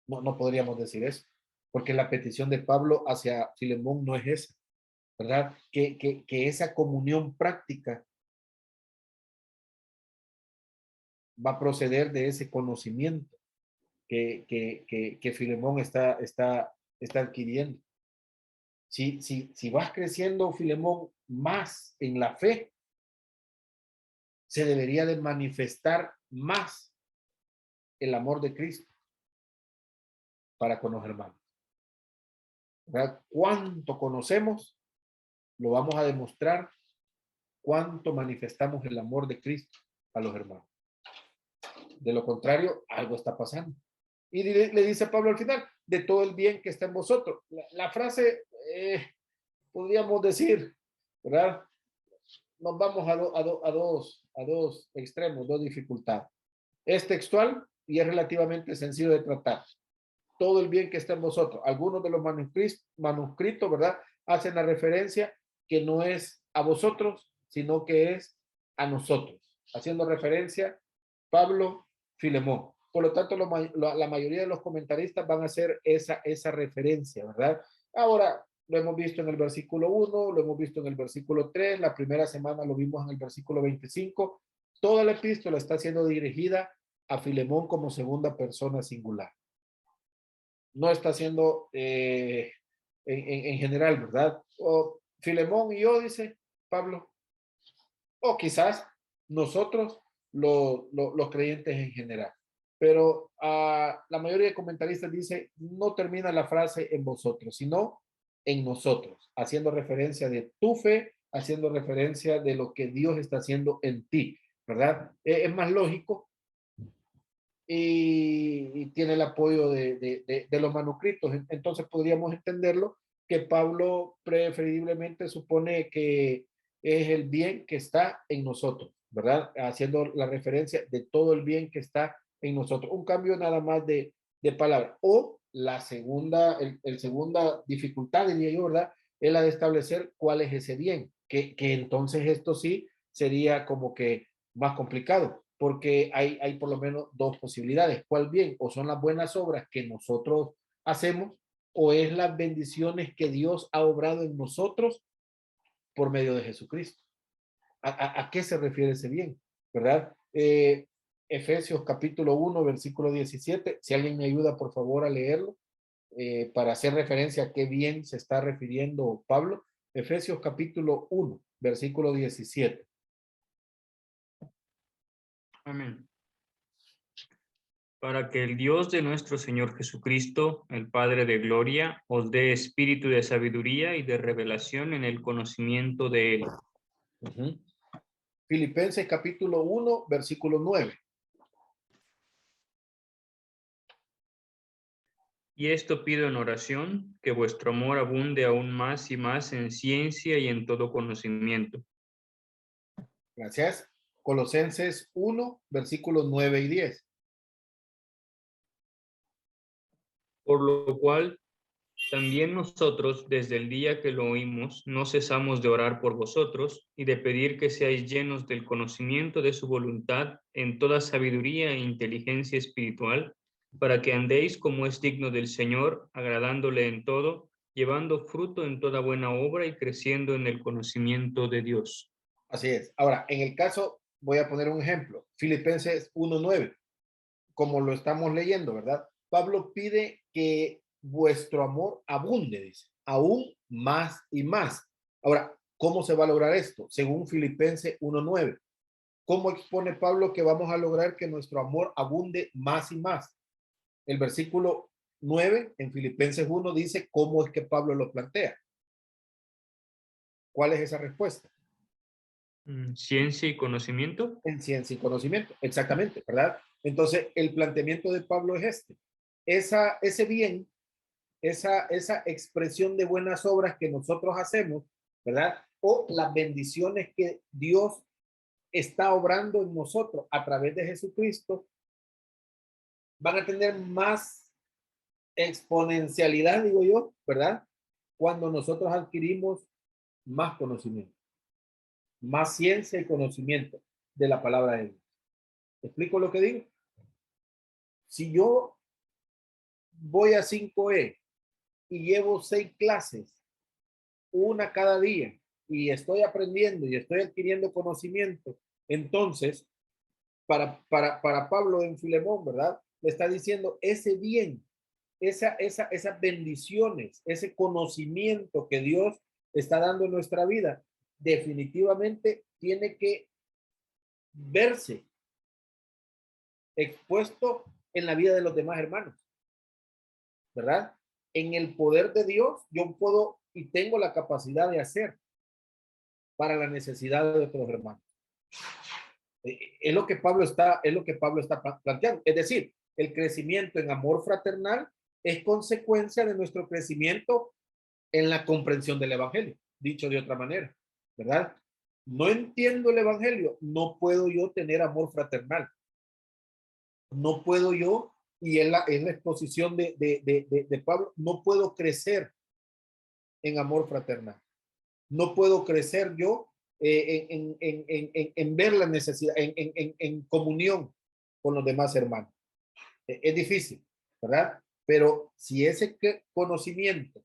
No podríamos decir eso, porque la petición de Pablo hacia Filemón no es esa, ¿verdad? Que esa comunión práctica va a proceder de ese conocimiento que Filemón está adquiriendo. Si vas creciendo, Filemón, más en la fe, se debería de manifestar más el amor de Cristo para con los hermanos. ¿Verdad? Cuánto conocemos, lo vamos a demostrar cuánto manifestamos el amor de Cristo a los hermanos. De lo contrario, algo está pasando. Y le dice Pablo al final, de todo el bien que está en vosotros. La frase, podríamos decir, ¿verdad? Nos vamos a dos extremos, dos dificultades. Es textual y es relativamente sencillo de tratar. Todo el bien que está en vosotros. Algunos de los manuscritos, ¿verdad? Hacen la referencia que no es a vosotros, sino que es a nosotros. Haciendo referencia Pablo, Filemón. Por lo tanto, la mayoría de los comentaristas van a hacer esa referencia, ¿verdad? Ahora, lo hemos visto en el versículo 1, lo hemos visto en el versículo 3, la primera semana lo vimos en el versículo 25. Toda la epístola está siendo dirigida a Filemón como segunda persona singular. No está siendo en general, ¿verdad? O Filemón y yo, dice Pablo, o quizás nosotros, los creyentes en general. Pero la mayoría de comentaristas dice, no termina la frase en vosotros, sino en nosotros, haciendo referencia de tu fe, haciendo referencia de lo que Dios está haciendo en ti, ¿verdad? Es más lógico y tiene el apoyo de los manuscritos. Entonces podríamos entenderlo que Pablo preferiblemente supone que es el bien que está en nosotros, ¿verdad? Haciendo la referencia de todo el bien que está en nosotros. Un cambio nada más de palabra. O la segunda dificultad, diría yo, ¿verdad? Es la de establecer cuál es ese bien, que entonces esto sí sería como que más complicado, porque hay por lo menos dos posibilidades. ¿Cuál bien? O son las buenas obras que nosotros hacemos, o es las bendiciones que Dios ha obrado en nosotros por medio de Jesucristo. ¿A qué se refiere ese bien? ¿Verdad? Efesios capítulo 1, versículo 17. Si alguien me ayuda, por favor, a leerlo, para hacer referencia a qué bien se está refiriendo Pablo. Efesios capítulo 1, versículo 17. Amén. Para que el Dios de nuestro Señor Jesucristo, el Padre de gloria, os dé espíritu de sabiduría y de revelación en el conocimiento de Él. Uh-huh. Filipenses capítulo 1, versículo 9. Y esto pido en oración, que vuestro amor abunde aún más y más en ciencia y en todo conocimiento. Gracias. Colosenses 1, versículos 9 y 10. Por lo cual, también nosotros, desde el día que lo oímos, no cesamos de orar por vosotros y de pedir que seáis llenos del conocimiento de su voluntad en toda sabiduría e inteligencia espiritual, para que andéis como es digno del Señor, agradándole en todo, llevando fruto en toda buena obra y creciendo en el conocimiento de Dios. Así es. Ahora, en el caso, voy a poner un ejemplo. Filipenses 1:9, como lo estamos leyendo, ¿verdad? Pablo pide que vuestro amor abunde, dice, aún más y más. Ahora, ¿cómo se va a lograr esto? Según Filipenses 1:9. ¿Cómo expone Pablo que vamos a lograr que nuestro amor abunde más y más? El versículo 9 en Filipenses 1 dice cómo es que Pablo lo plantea. ¿Cuál es esa respuesta? Ciencia y conocimiento. En ciencia y conocimiento, exactamente, ¿verdad? Entonces, el planteamiento de Pablo es este. Ese bien, esa expresión de buenas obras que nosotros hacemos, ¿verdad? O las bendiciones que Dios está obrando en nosotros a través de Jesucristo, van a tener más exponencialidad, digo yo, ¿verdad? Cuando nosotros adquirimos más conocimiento, más ciencia y conocimiento de la palabra de Dios. ¿Te explico lo que digo? Si yo voy a 5E y llevo 6 clases, una cada día, y estoy aprendiendo y estoy adquiriendo conocimiento, entonces, para Pablo en Filemón, ¿verdad? Le está diciendo, ese bien esas bendiciones, ese conocimiento que Dios está dando en nuestra vida, definitivamente tiene que verse expuesto en la vida de los demás hermanos, ¿verdad? En el poder de Dios, yo puedo y tengo la capacidad de hacer para la necesidad de otros hermanos. Es lo que Pablo está planteando. Es decir, el crecimiento en amor fraternal es consecuencia de nuestro crecimiento en la comprensión del evangelio, dicho de otra manera, ¿verdad? No entiendo el evangelio, no puedo yo tener amor fraternal. No puedo yo, y en la exposición de Pablo, no puedo crecer en amor fraternal. No puedo crecer yo en ver la necesidad, en comunión con los demás hermanos. Es difícil, ¿verdad? Pero si ese conocimiento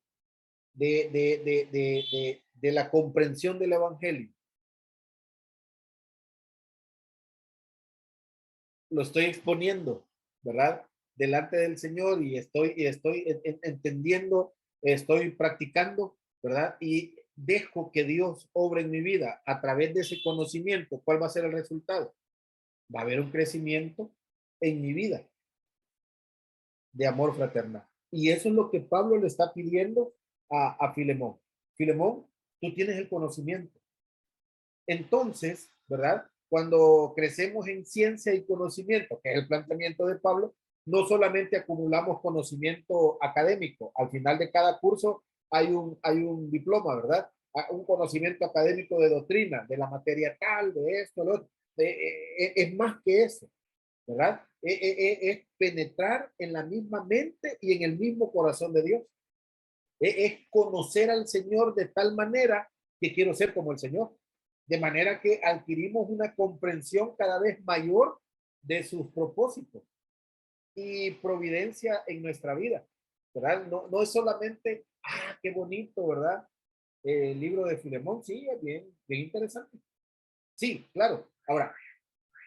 de la comprensión del evangelio lo estoy exponiendo, ¿verdad? Delante del Señor y estoy entendiendo, estoy practicando, ¿verdad? Y dejo que Dios obre en mi vida a través de ese conocimiento. ¿Cuál va a ser el resultado? Va a haber un crecimiento en mi vida de amor fraternal. Y eso es lo que Pablo le está pidiendo a Filemón. Filemón, tú tienes el conocimiento. Entonces, ¿verdad? Cuando crecemos en ciencia y conocimiento, que es el planteamiento de Pablo, no solamente acumulamos conocimiento académico, al final de cada curso hay un diploma, ¿verdad? Un conocimiento académico de doctrina, de la materia tal, de esto, lo otro. Es más que eso, ¿verdad? Es penetrar en la misma mente y en el mismo corazón de Dios. Es conocer al Señor de tal manera que quiero ser como el Señor. De manera que adquirimos una comprensión cada vez mayor de sus propósitos y providencia en nuestra vida, ¿verdad? No es solamente, qué bonito, ¿verdad? El libro de Filemón, sí, es bien interesante. Sí, claro. Ahora,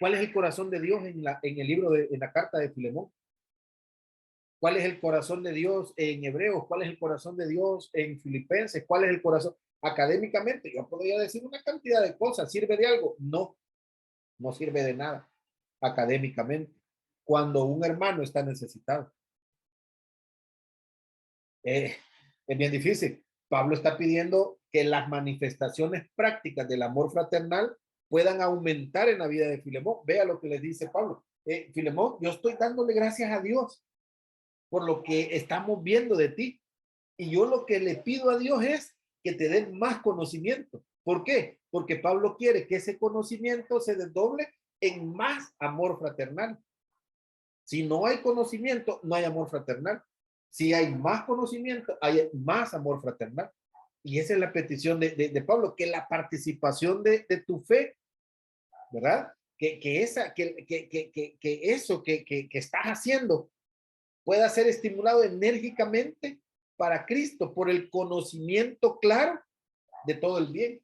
¿cuál es el corazón de Dios en el libro, en la carta de Filemón? ¿Cuál es el corazón de Dios en Hebreos? ¿Cuál es el corazón de Dios en Filipenses? ¿Cuál es el corazón? Académicamente, yo podría decir una cantidad de cosas. ¿Sirve de algo? No, no sirve de nada académicamente. Cuando un hermano está necesitado. Es bien difícil. Pablo está pidiendo que las manifestaciones prácticas del amor fraternal puedan aumentar en la vida de Filemón. Vea lo que les dice Pablo. Filemón, yo estoy dándole gracias a Dios por lo que estamos viendo de ti. Y yo lo que le pido a Dios es que te dé más conocimiento. ¿Por qué? Porque Pablo quiere que ese conocimiento se desdoble en más amor fraternal. Si no hay conocimiento, no hay amor fraternal. Si hay más conocimiento, hay más amor fraternal. Y esa es la petición de Pablo, que la participación de tu fe, ¿verdad? Que eso que estás haciendo pueda ser estimulado enérgicamente para Cristo por el conocimiento claro de todo el bien.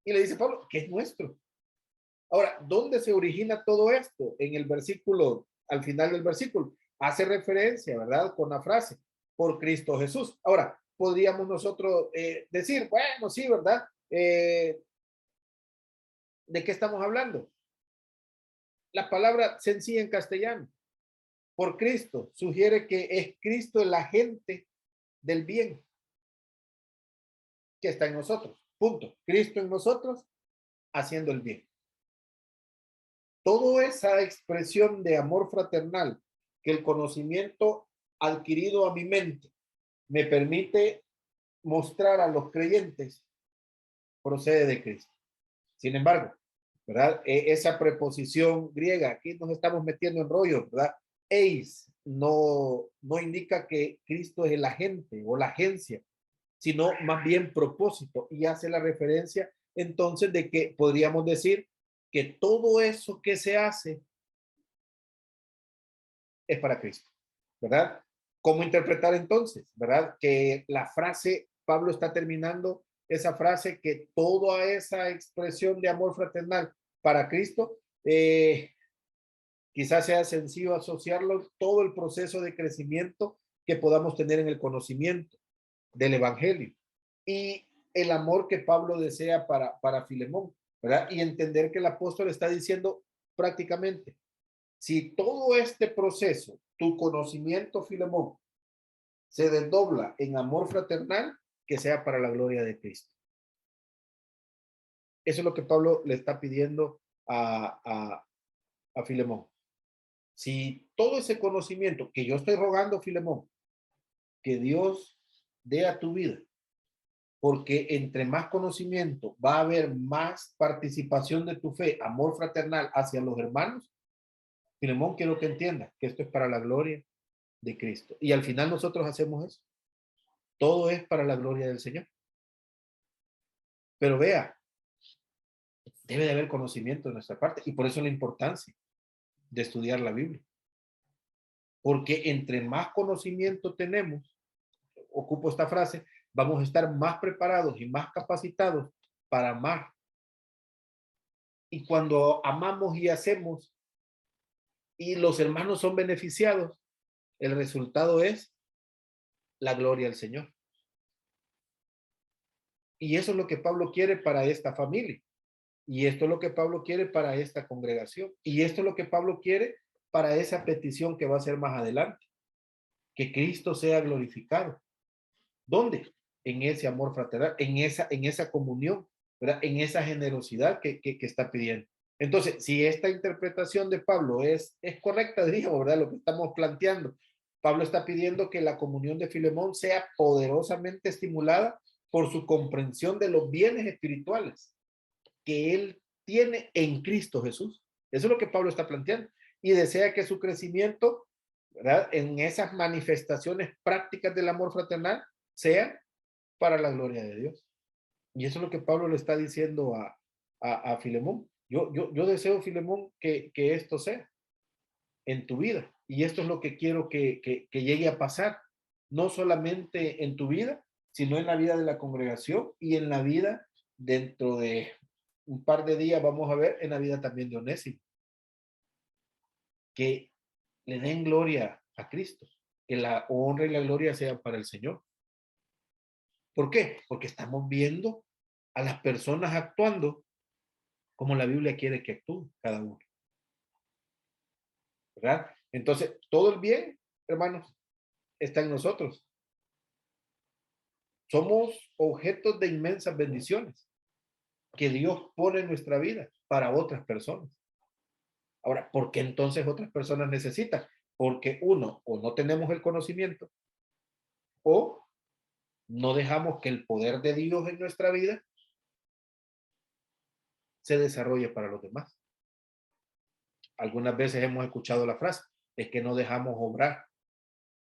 Y le dice Pablo, que es nuestro. Ahora, ¿dónde se origina todo esto? En el versículo, al final del versículo, hace referencia, ¿verdad? Con la frase, por Cristo Jesús. Ahora, podríamos nosotros decir, bueno, sí, ¿verdad? ¿De qué estamos hablando? La palabra sencilla en castellano, por Cristo, sugiere que es Cristo el agente del bien que está en nosotros. Punto. Cristo en nosotros haciendo el bien. Toda esa expresión de amor fraternal que el conocimiento adquirido a mi mente me permite mostrar a los creyentes procede de Cristo. Sin embargo, ¿verdad? Esa preposición griega, aquí nos estamos metiendo en rollo, ¿verdad? Eis no indica que Cristo es el agente o la agencia, sino más bien propósito, y hace la referencia entonces de que podríamos decir que todo eso que se hace es para Cristo, ¿verdad? ¿Cómo interpretar entonces, verdad? Que la frase, Pablo está terminando esa frase, que toda esa expresión de amor fraternal para Cristo Quizás sea sencillo asociarlo todo el proceso de crecimiento que podamos tener en el conocimiento del Evangelio y el amor que Pablo desea para Filemón, ¿verdad? Y entender que el apóstol está diciendo prácticamente, si todo este proceso, tu conocimiento, Filemón, se desdobla en amor fraternal, que sea para la gloria de Cristo. Eso es lo que Pablo le está pidiendo a Filemón. Si todo ese conocimiento que yo estoy rogando, Filemón, que Dios dé a tu vida, porque entre más conocimiento va a haber más participación de tu fe, amor fraternal hacia los hermanos. Filemón, quiero que entiendas que esto es para la gloria de Cristo. Y al final nosotros hacemos eso. Todo es para la gloria del Señor. Pero vea, debe de haber conocimiento de nuestra parte y por eso la importancia de estudiar la Biblia. Porque entre más conocimiento tenemos, ocupo esta frase, vamos a estar más preparados y más capacitados para amar. Y cuando amamos y hacemos y los hermanos son beneficiados, el resultado es la gloria al Señor. Y eso es lo que Pablo quiere para esta familia. Y esto es lo que Pablo quiere para esta congregación. Y esto es lo que Pablo quiere para esa petición que va a ser más adelante. Que Cristo sea glorificado. ¿Dónde? En ese amor fraternal, en esa comunión, ¿verdad? En esa generosidad que está pidiendo. Entonces, si esta interpretación de Pablo es correcta, diríamos, ¿verdad? Lo que estamos planteando. Pablo está pidiendo que la comunión de Filemón sea poderosamente estimulada por su comprensión de los bienes espirituales que él tiene en Cristo Jesús. Eso es lo que Pablo está planteando. Y desea que su crecimiento, ¿verdad? En esas manifestaciones prácticas del amor fraternal sea para la gloria de Dios. Y eso es lo que Pablo le está diciendo a Filemón. Yo deseo, Filemón, que esto sea en tu vida. Y esto es lo que quiero que llegue a pasar, no solamente en tu vida, sino en la vida de la congregación y en la vida dentro de un par de días, vamos a ver, en la vida también de Onésimo. Que le den gloria a Cristo, que la honra y la gloria sean para el Señor. ¿Por qué? Porque estamos viendo a las personas actuando como la Biblia quiere que actúen cada uno. ¿Verdad? Entonces, todo el bien, hermanos, está en nosotros. Somos objetos de inmensas bendiciones que Dios pone en nuestra vida para otras personas. Ahora, ¿por qué entonces otras personas necesitan? Porque uno, o no tenemos el conocimiento, o no dejamos que el poder de Dios en nuestra vida se desarrolle para los demás. Algunas veces hemos escuchado la frase, es que no dejamos obrar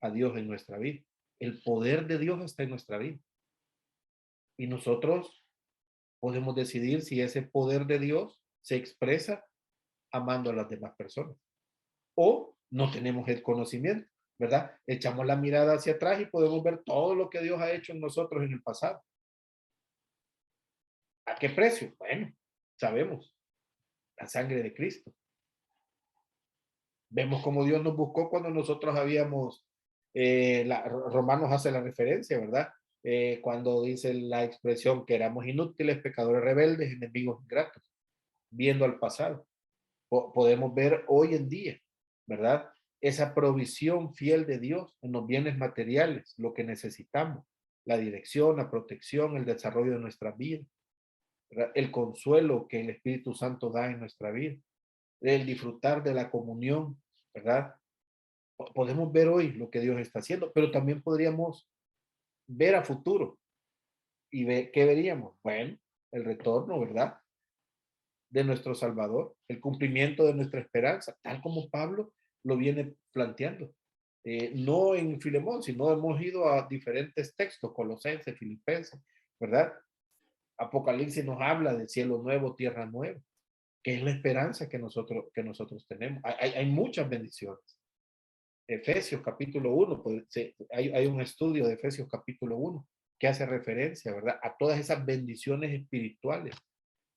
a Dios en nuestra vida. El poder de Dios está en nuestra vida. Y nosotros podemos decidir si ese poder de Dios se expresa amando a las demás personas. O no tenemos el conocimiento, ¿verdad? Echamos la mirada hacia atrás y podemos ver todo lo que Dios ha hecho en nosotros en el pasado. ¿A qué precio? Bueno, sabemos, la sangre de Cristo. Vemos cómo Dios nos buscó cuando nosotros habíamos, Romanos hace la referencia, ¿verdad? Cuando dice la expresión que éramos inútiles, pecadores rebeldes, enemigos ingratos, viendo al pasado. Podemos ver hoy en día, ¿verdad? Esa provisión fiel de Dios en los bienes materiales, lo que necesitamos, la dirección, la protección, el desarrollo de nuestra vida, ¿verdad? El consuelo que el Espíritu Santo da en nuestra vida, el disfrutar de la comunión, ¿verdad? Podemos ver hoy lo que Dios está haciendo, pero también podríamos ver a futuro y ver qué veríamos. Bueno, el retorno, ¿verdad? De nuestro Salvador, el cumplimiento de nuestra esperanza, tal como Pablo lo viene planteando. No en Filemón, sino hemos ido a diferentes textos, Colosenses, Filipenses, ¿verdad? Apocalipsis nos habla de cielo nuevo, tierra nueva, que es la esperanza que nosotros tenemos. Hay muchas bendiciones. Efesios capítulo 1, pues, hay un estudio de Efesios capítulo 1 que hace referencia, ¿verdad? A todas esas bendiciones espirituales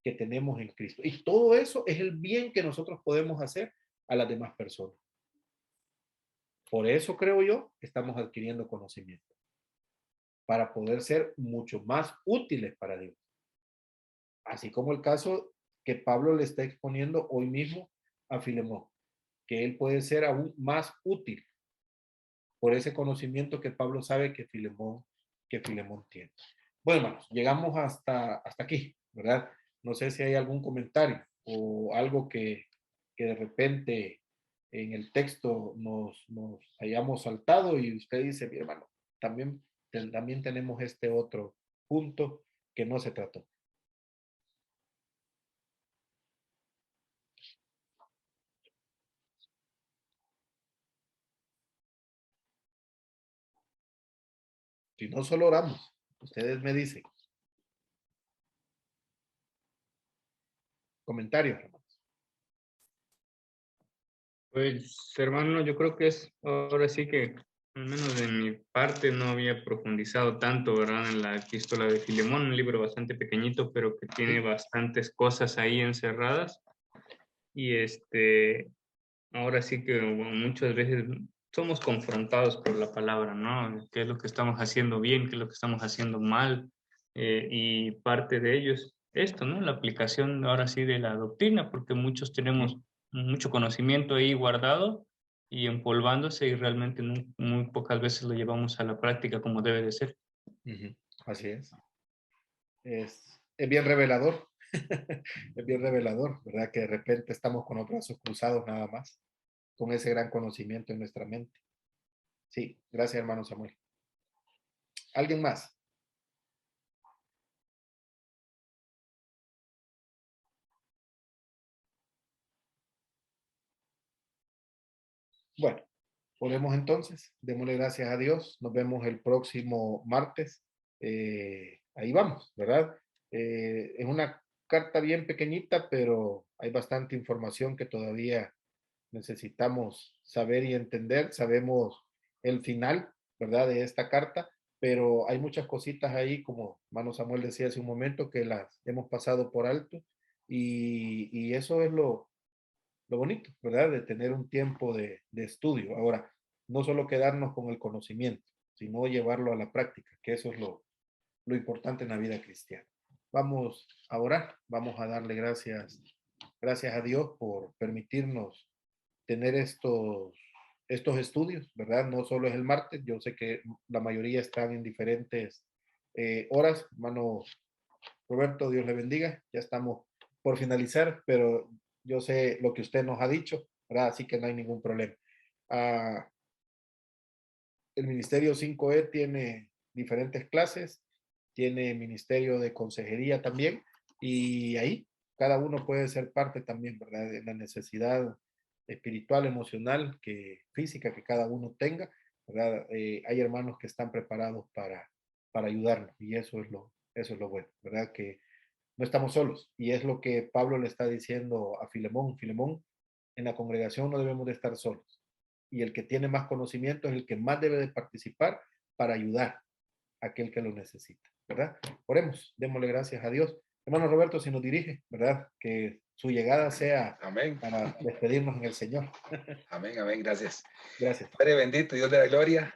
que tenemos en Cristo. Y todo eso es el bien que nosotros podemos hacer a las demás personas. Por eso creo yo que estamos adquiriendo conocimiento, para poder ser mucho más útiles para Dios. Así como el caso que Pablo le está exponiendo hoy mismo a Filemón, que él puede ser aún más útil por ese conocimiento que Pablo sabe que Filemón tiene. Bueno, hermanos, llegamos hasta aquí, ¿verdad? No sé si hay algún comentario o algo que de repente en el texto nos hayamos saltado y usted dice, mi hermano, también tenemos este otro punto que no se trató. Si no, solo oramos. Ustedes me dicen. Comentarios, hermanos. Pues, hermano, yo creo que es ahora sí que, al menos de mi parte, no había profundizado tanto, ¿verdad? En la epístola de Filemón, un libro bastante pequeñito, pero que tiene bastantes cosas ahí encerradas. Y ahora sí que muchas veces somos confrontados por la palabra, ¿no? ¿Qué es lo que estamos haciendo bien? ¿Qué es lo que estamos haciendo mal? Y parte de ello es esto, ¿no? La aplicación ahora sí de la doctrina, porque muchos tenemos mucho conocimiento ahí guardado y empolvándose y realmente muy pocas veces lo llevamos a la práctica como debe de ser. Así es. Es bien revelador. Es bien revelador, ¿verdad? Que de repente estamos con los brazos cruzados nada más, con ese gran conocimiento en nuestra mente. Sí, gracias, hermano Samuel. ¿Alguien más? Bueno, oremos entonces. Démosle gracias a Dios. Nos vemos el próximo martes. Ahí vamos, ¿verdad? Es una carta bien pequeñita, pero hay bastante información que todavía necesitamos saber y entender. Sabemos el final, ¿verdad? De esta carta, pero hay muchas cositas ahí, como hermano Samuel decía hace un momento, que las hemos pasado por alto y eso es lo bonito, ¿verdad? De tener un tiempo de estudio. Ahora, no solo quedarnos con el conocimiento, sino llevarlo a la práctica, que eso es lo importante en la vida cristiana. Vamos a orar, vamos a darle gracias a Dios por permitirnos tener estos estudios, ¿verdad? No solo es el martes, yo sé que la mayoría están en diferentes horas. Hermano Roberto, Dios le bendiga. Ya estamos por finalizar, pero yo sé lo que usted nos ha dicho, ¿verdad? Así que no hay ningún problema. El Ministerio 5E tiene diferentes clases, tiene Ministerio de Consejería también, y ahí cada uno puede ser parte también, ¿verdad? De la necesidad espiritual, emocional, física que cada uno tenga, ¿verdad? Hay hermanos que están preparados para ayudarnos, y eso es lo bueno, ¿verdad? Que no estamos solos, y es lo que Pablo le está diciendo a Filemón. Filemón, en la congregación no debemos de estar solos, y el que tiene más conocimiento es el que más debe de participar para ayudar a aquel que lo necesita, ¿verdad? Oremos, démosle gracias a Dios. Hermano Roberto, si nos dirige, ¿verdad? Que su llegada sea amén, para despedirnos en el Señor. amén, amén, gracias. Gracias. Padre bendito, Dios de la gloria,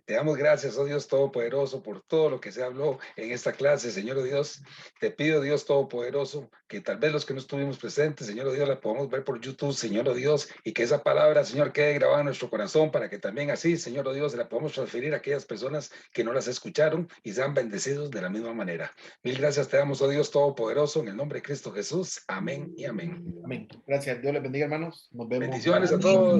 te damos gracias, oh Dios Todopoderoso, por todo lo que se habló en esta clase, Señor Dios. Te pido, Dios Todopoderoso, que tal vez los que no estuvimos presentes, Señor Dios, la podamos ver por YouTube, Señor Dios, y que esa palabra, Señor, quede grabada en nuestro corazón para que también así, Señor Dios, la podamos transferir a aquellas personas que no las escucharon y sean bendecidos de la misma manera. Mil gracias te damos, oh Dios Todopoderoso, en el nombre de Cristo Jesús. Amén y amén. Amén. Gracias. Dios les bendiga, hermanos. Nos vemos. Bendiciones a todos.